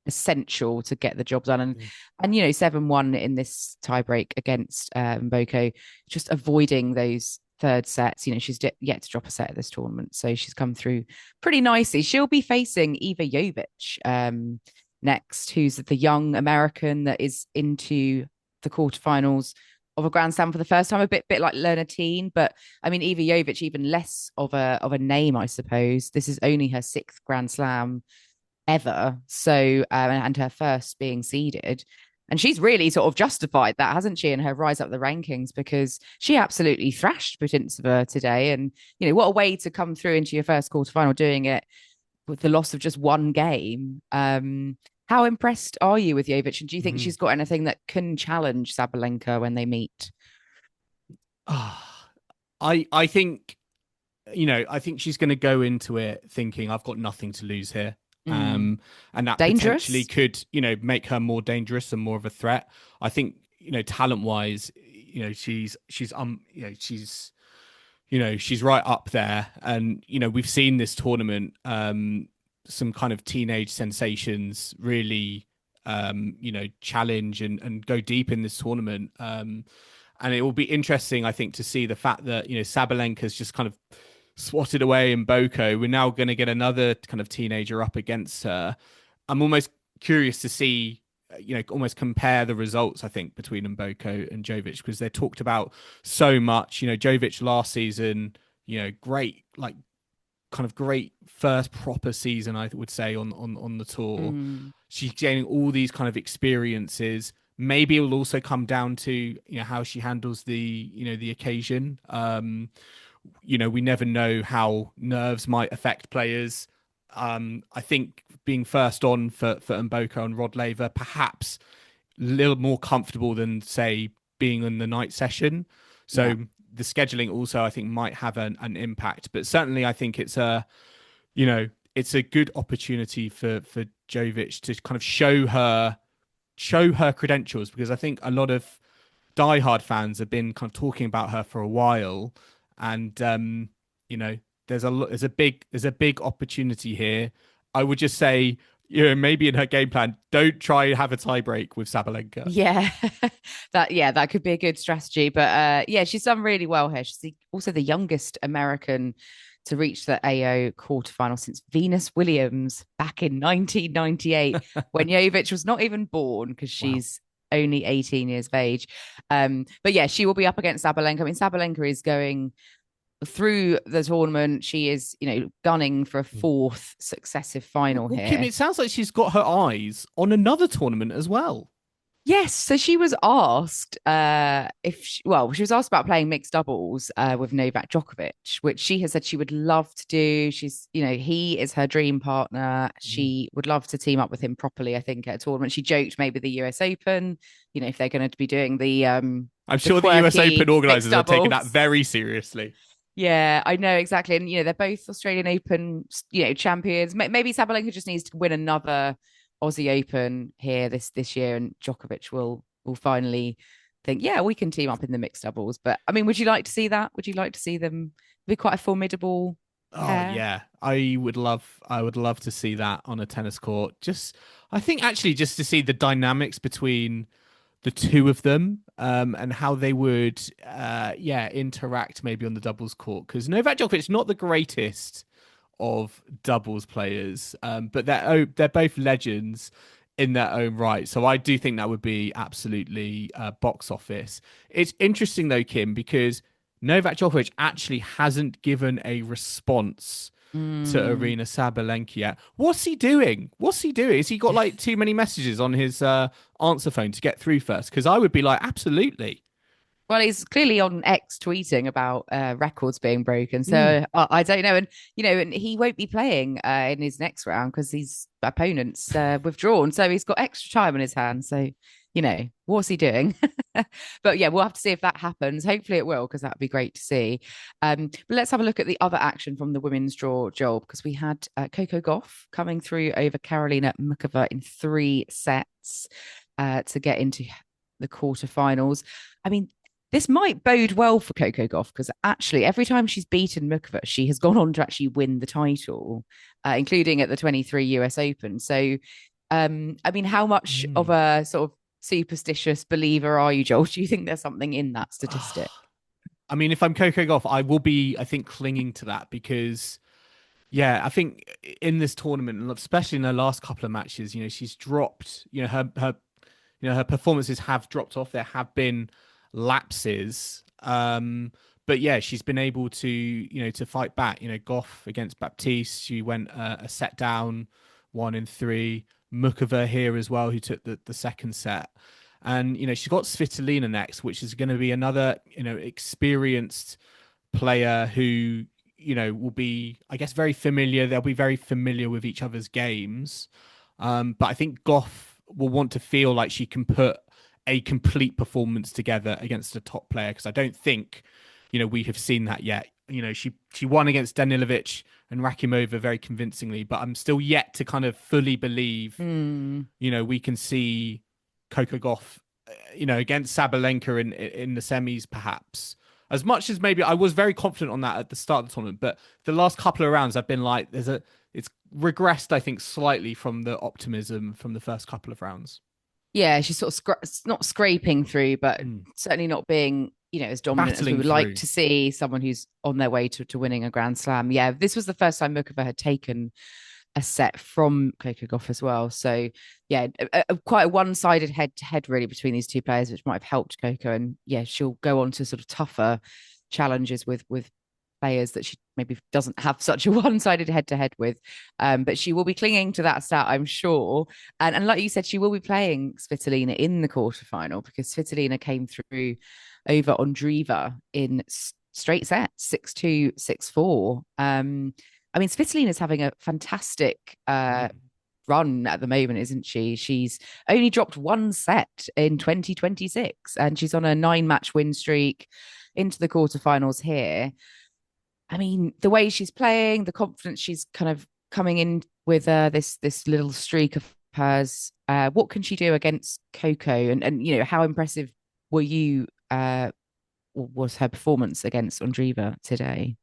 essential to get the job done. And you know, 7-1 in this tiebreak against Mboko, just avoiding those third sets. You know, she's yet to drop a set at this tournament, so she's come through pretty nicely. She'll be facing Iva Jovic next, who's the young American that is into the quarterfinals of a Grand Slam for the first time, a bit like Learner Tien. But I mean, Iva Jovic, even less of a name, I suppose. This is only her 6th Grand Slam ever, so and her first being seeded, and she's really sort of justified that, hasn't she, in her rise up the rankings, because she absolutely thrashed Putintseva today. And you know, what a way to come through into your first quarterfinal doing it with the loss of just one game. How impressed are you with Jovic, and do you think she's got anything that can challenge Sabalenka when they meet? I think, you know, I think she's going to go into it thinking, I've got nothing to lose here. And that Dangerous? potentially could, you know, make her more dangerous and more of a threat. I think, you know, talent wise, you know, she's right up there. And, you know, we've seen this tournament, some kind of teenage sensations really, you know, challenge and go deep in this tournament. And it will be interesting, I think, to see the fact that, you know, Sabalenka's just kind of swatted away in Mboko. We're now going to get another kind of teenager up against her. I'm almost curious to see, you know, almost compare the results, I think, between Mboko and Jovic, because they're talked about so much. You know, Jovic last season, you know, great first proper season, I would say, on the tour. She's gaining all these kind of experiences. Maybe it will also come down to, you know, how she handles the occasion. You know, we never know how nerves might affect players. I think being first on for Mboko and Rod Laver, perhaps a little more comfortable than, say, being in the night session. So the scheduling also, I think, might have an impact. But certainly, I think it's a good opportunity for Jovic to kind of show her credentials, because I think a lot of diehard fans have been kind of talking about her for a while. And you know, there's a big opportunity here. I would just say, you know, maybe in her game plan, don't try and have a tiebreak with Sabalenka. Yeah, that could be a good strategy. But yeah, she's done really well here. She's also the youngest American to reach the AO quarterfinal since Venus Williams back in 1998, when Jovic was not even born, because she's only 18 years of age. But yeah, she will be up against Sabalenka. I mean, Sabalenka is going through the tournament. She is, you know, gunning for a 4th successive final here. Kim, it sounds like she's got her eyes on another tournament as well. Yes, so she was asked she was asked about playing mixed doubles with Novak Djokovic, which she has said she would love to do. She's, you know, he is her dream partner. She would love to team up with him properly, I think, at a tournament. She joked maybe the US Open, you know, if they're going to be doing the I'm sure the US Open organisers are taking that very seriously. Yeah, I know, exactly. And, you know, they're both Australian Open, you know, champions. Maybe Sabalenka just needs to win another Aussie Open here this year, and Djokovic will finally think, yeah, we can team up in the mixed doubles. But I mean, would you like to see that? Would you like to see them be quite a formidable pair? Oh yeah, I would love to see that on a tennis court. I think actually just to see the dynamics between the two of them, and how they would interact maybe on the doubles court, because Novak Djokovic not the greatest of doubles players, but they're both legends in their own right. So I do think that would be absolutely box office. It's interesting though, Kim, because Novak Djokovic actually hasn't given a response to Aryna Sabalenka yet. What's he doing? Has he got like too many messages on his answer phone to get through first? Because I would be like, absolutely. Well, he's clearly on X tweeting about records being broken. So I don't know. And, you know, and he won't be playing in his next round because his opponent's withdrawn. So he's got extra time on his hands. So, you know, what's he doing? But yeah, we'll have to see if that happens. Hopefully it will, because that would be great to see. But let's have a look at the other action from the women's draw, Joel, because we had Coco Gauff coming through over Karolina Muchova in 3 sets to get into the quarterfinals. I mean, this might bode well for Coco Gauff, because actually every time she's beaten Muchova, she has gone on to actually win the title, including at the 23 US Open. So, I mean, how much of a sort of superstitious believer are you, Joel? Do you think there's something in that statistic? I mean, if I'm Coco Gauff, I will be, I think, clinging to that because, yeah, I think in this tournament, especially in her last couple of matches, she's dropped, her performances have dropped off. There have been lapses. But yeah, she's been able to, to fight back. Gauff against Baptiste, she went a set down, 1 in 3. Muchova here as well, who took the second set. And, she's got Svitolina next, which is going to be another, experienced player who, will be, I guess, very familiar. They'll be very familiar with each other's games. But I think Gauff will want to feel like she can put a complete performance together against a top player, because I don't think, we have seen that yet. She won against Danilovic and Rakimova very convincingly, but I'm still yet to kind of fully believe, we can see Coco Gauff, against Sabalenka in the semis, perhaps. As much as maybe I was very confident on that at the start of the tournament, but the last couple of rounds I've been like, it's regressed, I think, slightly from the optimism from the first couple of rounds. Yeah, she's sort of not scraping through, but certainly not being, as dominant as we would like to see someone who's on their way to winning a Grand Slam. Yeah, this was the first time Muchova had taken a set from Coco Gauff as well. So yeah, quite a one-sided head-to-head really between these two players, which might have helped Coco. And yeah, she'll go on to sort of tougher challenges with players that she maybe doesn't have such a one-sided head-to-head with. But she will be clinging to that stat, I'm sure. And like you said, she will be playing Svitolina in the quarterfinal, because Svitolina came through over Andreeva in straight sets, 6-2, 6-4. I mean, Svitolina is having a fantastic run at the moment, isn't she? She's only dropped 1 set in 2026, and she's on a 9-match win streak into the quarterfinals here. I mean, the way she's playing, the confidence she's kind of coming in with, this little streak of hers. What can she do against Coco? And how impressive was her performance against Andreeva today?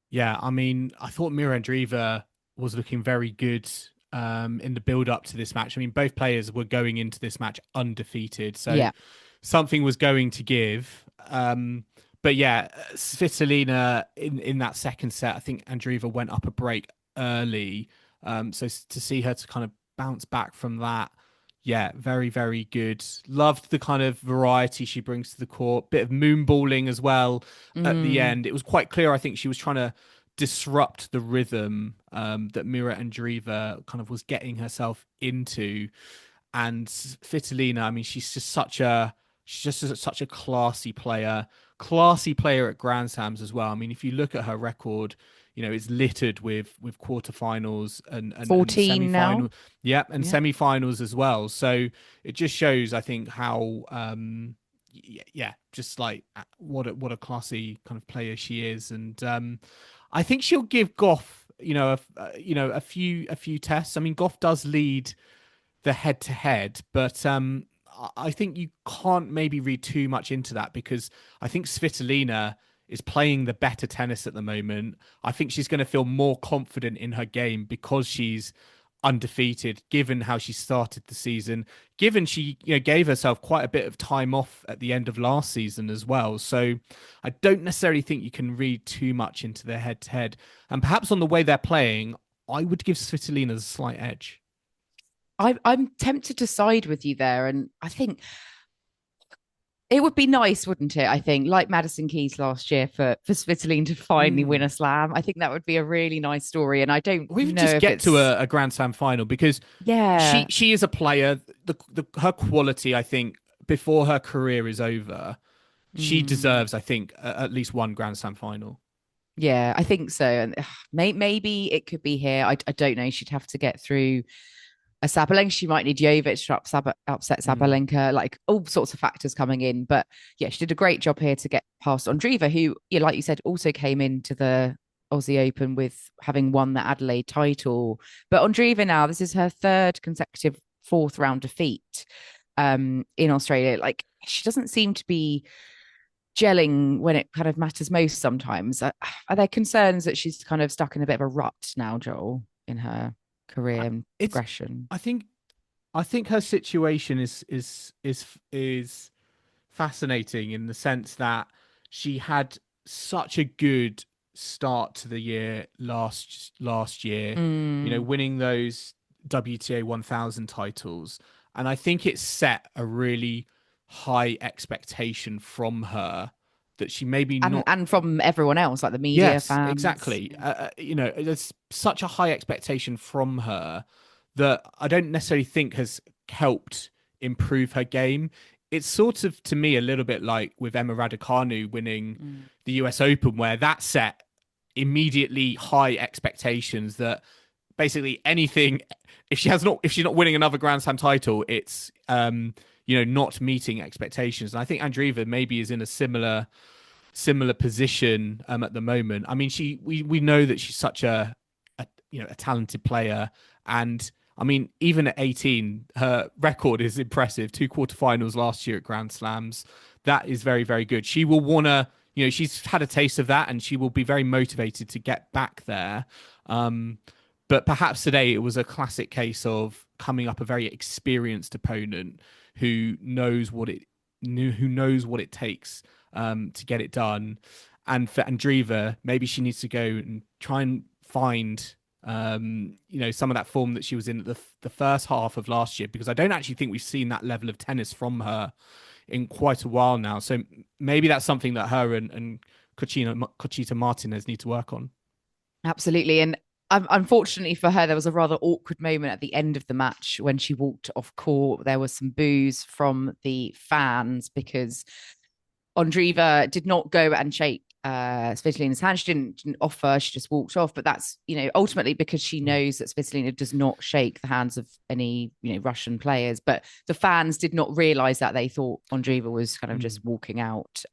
Yeah, I mean, I thought Mirra Andreeva was looking very good in the build up to this match. I mean, both players were going into this match undefeated, so something was going to give. But yeah, Svitolina in that second set, I think Andreeva went up a break early. So to see her to kind of bounce back from that, yeah, very, very good. Loved the kind of variety she brings to the court. Bit of moonballing as well at the end. It was quite clear, I think, she was trying to disrupt the rhythm that Mirra Andreeva kind of was getting herself into. And Svitolina, I mean, she's just such a classy player at Grand Slams as well. I mean, if you look at her record, it's littered with quarterfinals and 14 and now. Yeah, and semifinals as well. So it just shows, I think, how just like what a classy kind of player she is. And I think she'll give Gauff, a few tests. I mean, Gauff does lead the head-to-head, but I think you can't maybe read too much into that, because I think Svitolina is playing the better tennis at the moment. I think she's going to feel more confident in her game because she's undefeated, given how she started the season, given she gave herself quite a bit of time off at the end of last season as well. So I don't necessarily think you can read too much into their head-to-head. And perhaps on the way they're playing, I would give Svitolina a slight edge. I'm tempted to side with you there, and I think it would be nice, wouldn't it? I think, like Madison Keys last year, for Svitolina to finally win a slam. I think that would be a really nice story. And I don't even know just if get it's... to a Grand Slam final, because she is a player. Her quality, I think, before her career is over, she deserves, I think, at least one Grand Slam final. Yeah, I think so. And maybe it could be here. I don't know. She'd have to get through a Sabalenka. She might need Jovic to upset Sabalenka, like all sorts of factors coming in. But yeah, she did a great job here to get past Andreeva, who, yeah, like you said, also came into the Aussie Open with having won the Adelaide title. But Andreeva now, this is her third consecutive fourth round defeat in Australia. Like, she doesn't seem to be gelling when it kind of matters most sometimes. Are there concerns that she's kind of stuck in a bit of a rut now, Joel, in her career and progression? I think her situation is fascinating in the sense that she had such a good start to the year last year, winning those WTA 1000 titles, and I think it set a really high expectation from her that she maybe not, and from everyone else, like the media, fans. Exactly. There's such a high expectation from her that I don't necessarily think has helped improve her game. It's sort of, to me, a little bit like with Emma Raducanu winning the US Open, where that set immediately high expectations that basically anything, if she's not winning another Grand Slam title, it's not meeting expectations. And I think Andreeva maybe is in a similar position at the moment. I mean, we know that she's such a talented player, and I mean, even at 18, her record is impressive. 2 quarterfinals last year at Grand Slams. That is very, very good. She will want to, she's had a taste of that, and she will be very motivated to get back there. But perhaps today it was a classic case of coming up a very experienced opponent who knows what it takes to get it done. And for Andreeva, maybe she needs to go and try and find some of that form that she was in the first half of last year, because I don't actually think we've seen that level of tennis from her in quite a while now. So maybe that's something that her and Conchita Martinez need to work on. Absolutely. And unfortunately for her, there was a rather awkward moment at the end of the match when she walked off court. There was some boos from the fans because Andreeva did not go and shake Svitolina's hand. She didn't offer, she just walked off. But that's, ultimately because she knows that Svitolina does not shake the hands of any, Russian players. But the fans did not realize that. They thought Andreeva was kind of just walking out,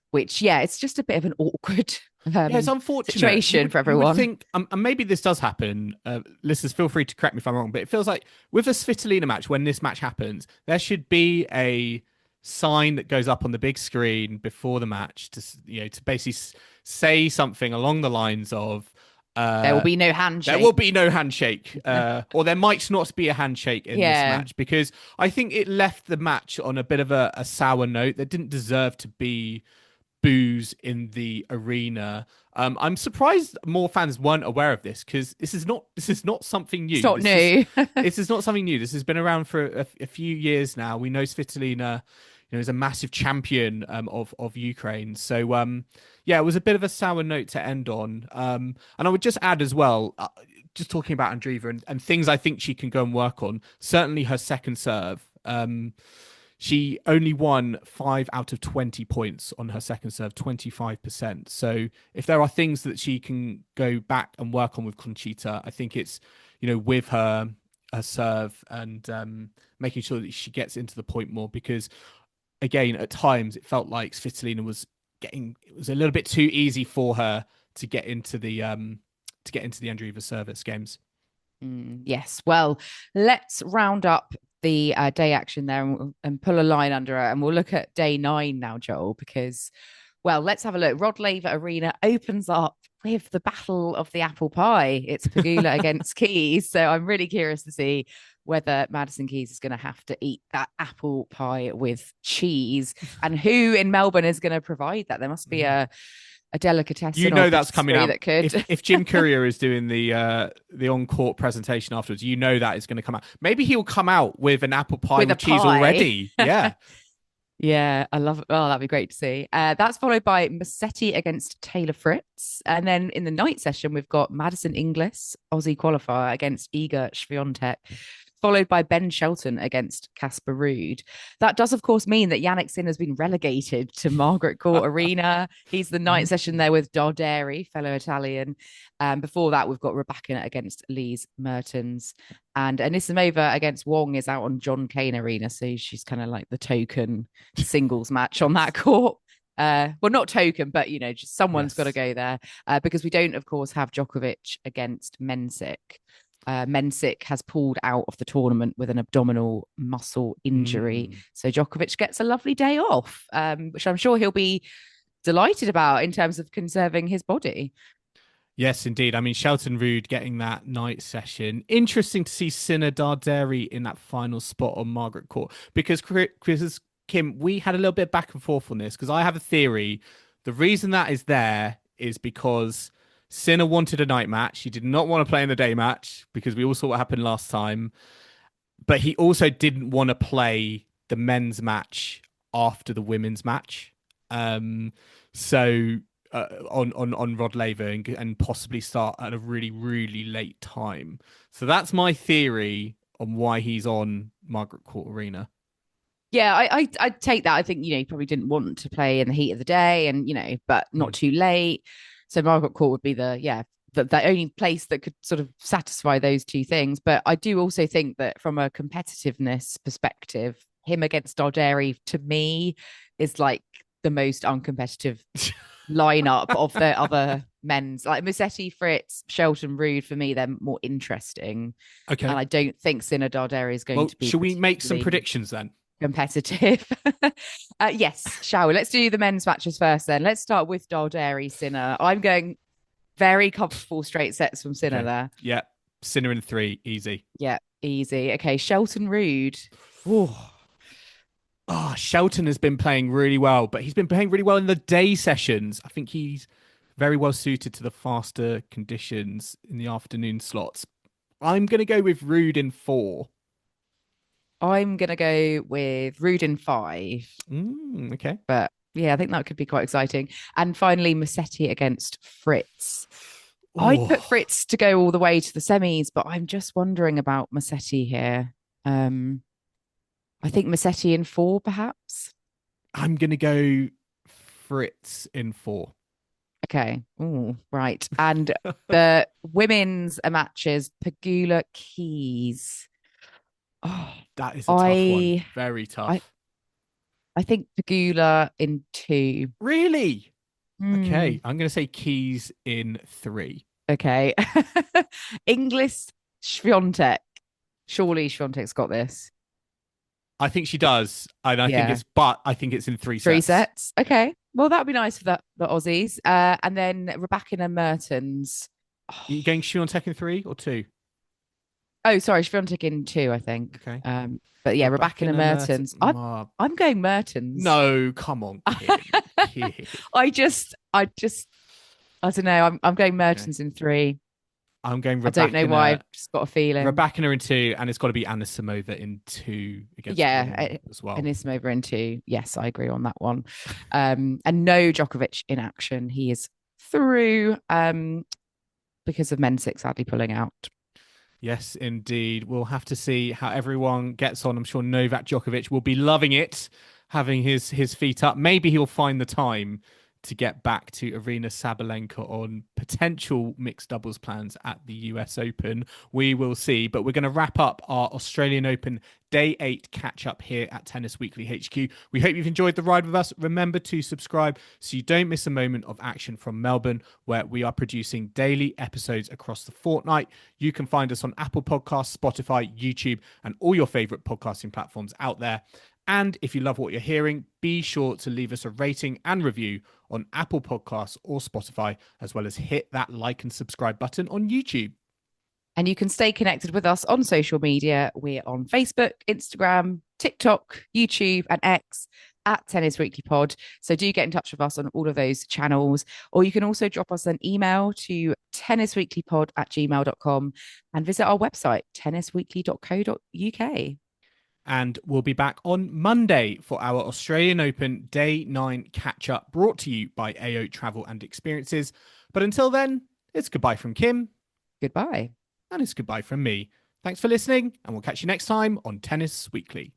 which, it's just a bit of an awkward it's unfortunate situation for everyone. You would think, and maybe this does happen. Listeners, feel free to correct me if I'm wrong, but it feels like with a Svitolina match, when this match happens, there should be a sign that goes up on the big screen before the match to basically say something along the lines of there will be no handshake. There will be no handshake, or there might not be a handshake in this match, because I think it left the match on a bit of a sour note. There didn't deserve to be boos in the arena. I'm surprised more fans weren't aware of this, because this is not something new. It's not new. This is not something new. This has been around for a few years now. We know Svitolina, is a massive champion of Ukraine. So it was a bit of a sour note to end on. And I would just add as well, just talking about Andreeva and things I think she can go and work on. Certainly her second serve. She only won 5 out of 20 points on her second serve, 25%. So if there are things that she can go back and work on with Conchita, I think it's, with her serve and making sure that she gets into the point more, because again, at times it felt like Svitolina it was a little bit too easy for her to get into the Andreeva service games. Yes. Well, let's round up the day action there and pull a line under it, and we'll look at day 9 now, Joel, because, well, let's have a look. Rod Laver Arena opens up with the battle of the apple pie. It's Pegula against Keys, so I'm really curious to see whether Madison Keys is going to have to eat that apple pie with cheese, and who in Melbourne is going to provide that. There must be a delicatessen. That's coming out. That could... if Jim Courier is doing the on-court presentation afterwards, that is going to come out. Maybe he'll come out with an apple pie with cheese already. Yeah. Yeah, I love it. Oh, that'd be great to see. That's followed by Musetti against Taylor Fritz. And then in the night session, we've got Madison Inglis, Aussie qualifier, against Iga Swiatek. followed by Ben Shelton against Casper Ruud. That does, of course, mean that Yannick Sinner has been relegated to Margaret Court Arena. He's the night session there with Darderi, fellow Italian. Before that, we've got Rybakina against Lise Mertens. And Anisimova against Wong is out on John Cain Arena. So she's kind of like the token singles match on that court. Well, not token, but, just someone's got to go there because we don't, of course, have Djokovic against Mensik. Mensik has pulled out of the tournament with an abdominal muscle injury. So Djokovic gets a lovely day off, which I'm sure he'll be delighted about in terms of conserving his body. Yes, indeed. I mean, Shelton Ruud getting that night session. Interesting to see Sinner Darderi in that final spot on Margaret Court because Kim, we had a little bit back and forth on this because I have a theory. The reason that is there is because Sinner wanted a night match. He did not want to play in the day match because we all saw what happened last time. But he also didn't want to play the men's match after the women's match. So on Rod Laver and possibly start at a really, really late time. So that's my theory on why he's on Margaret Court Arena. Yeah, I take that. I think, he probably didn't want to play in the heat of the day and, but not too late. So Margaret Court would be the only place that could sort of satisfy those two things. But I do also think that from a competitiveness perspective, him against Darderi, to me, is like the most uncompetitive lineup of the other men's. Like Musetti, Fritz, Shelton, Ruud, for me, they're more interesting. Okay. And I don't think Sinner Darderi is going to be. Should we make some predictions then? Competitive. Yes, shall we? Let's do the men's matches first then. Let's start with Darderi Sinner. I'm going very comfortable straight sets from Sinner there. Yeah, Sinner in 3, easy. Yeah, easy. Okay, Shelton Ruud. Shelton has been playing really well, but he's been playing really well in the day sessions. I think he's very well suited to the faster conditions in the afternoon slots. I'm going to go with Ruud in 4. I'm going to go with Ruud in 5. Okay. But yeah, I think that could be quite exciting. And finally, Musetti against Fritz. I'd put Fritz to go all the way to the semis, but I'm just wondering about Musetti here. I think Musetti in 4, perhaps. I'm going to go Fritz in 4. Okay. Ooh, right. And the women's matches, Pegula Keys. Oh, that is a tough one. Very tough. I think Pegula in 2. Really? Okay. I'm going to say Keys in 3. Okay. English Swiatek. Surely Swiatek's got this. I think she does. And I think it's in 3 sets. 3 sets. Okay. Well, that'd be nice for the Aussies. And then Rybakina Mertens. Are you going Swiatek in 3 or 2? Oh, sorry, Swiatek in 2, I think. Okay. But yeah, Rybakina Mertens. I'm going Mertens. No, come on, kid. I don't know. I'm going Mertens in 3. I'm going Rybakina. I don't know why. I've just got a feeling. Rybakina in 2, and it's got to be Anisimova in 2 against as well. Anisimova in 2. Yes, I agree on that one. And no Djokovic in action. He is through because of Mensik sadly pulling out. Yes, indeed. We'll have to see how everyone gets on. I'm sure Novak Djokovic will be loving it, having his feet up. Maybe he'll find the time to get back to Arena Sabalenka on potential mixed doubles plans at the US Open. We will see. But we're going to wrap up our Australian Open Day 8 catch-up here at Tennis Weekly HQ. We hope you've enjoyed the ride with us. Remember to subscribe so you don't miss a moment of action from Melbourne, where we are producing daily episodes across the fortnight. You can find us on Apple Podcasts, Spotify, YouTube, and all your favourite podcasting platforms out there. And if you love what you're hearing, be sure to leave us a rating and review on Apple Podcasts or Spotify, as well as hit that like and subscribe button on YouTube. And you can stay connected with us on social media. We're on Facebook, Instagram, TikTok, YouTube, and X at Tennis Weekly Pod. So do get in touch with us on all of those channels. Or you can also drop us an email to tennisweeklypod@gmail.com and visit our website, tennisweekly.co.uk. And we'll be back on Monday for our Australian Open Day 9 catch-up, brought to you by AO Travel and Experiences. But until then, it's goodbye from Kim. Goodbye. And it's goodbye from me. Thanks for listening, and we'll catch you next time on Tennis Weekly.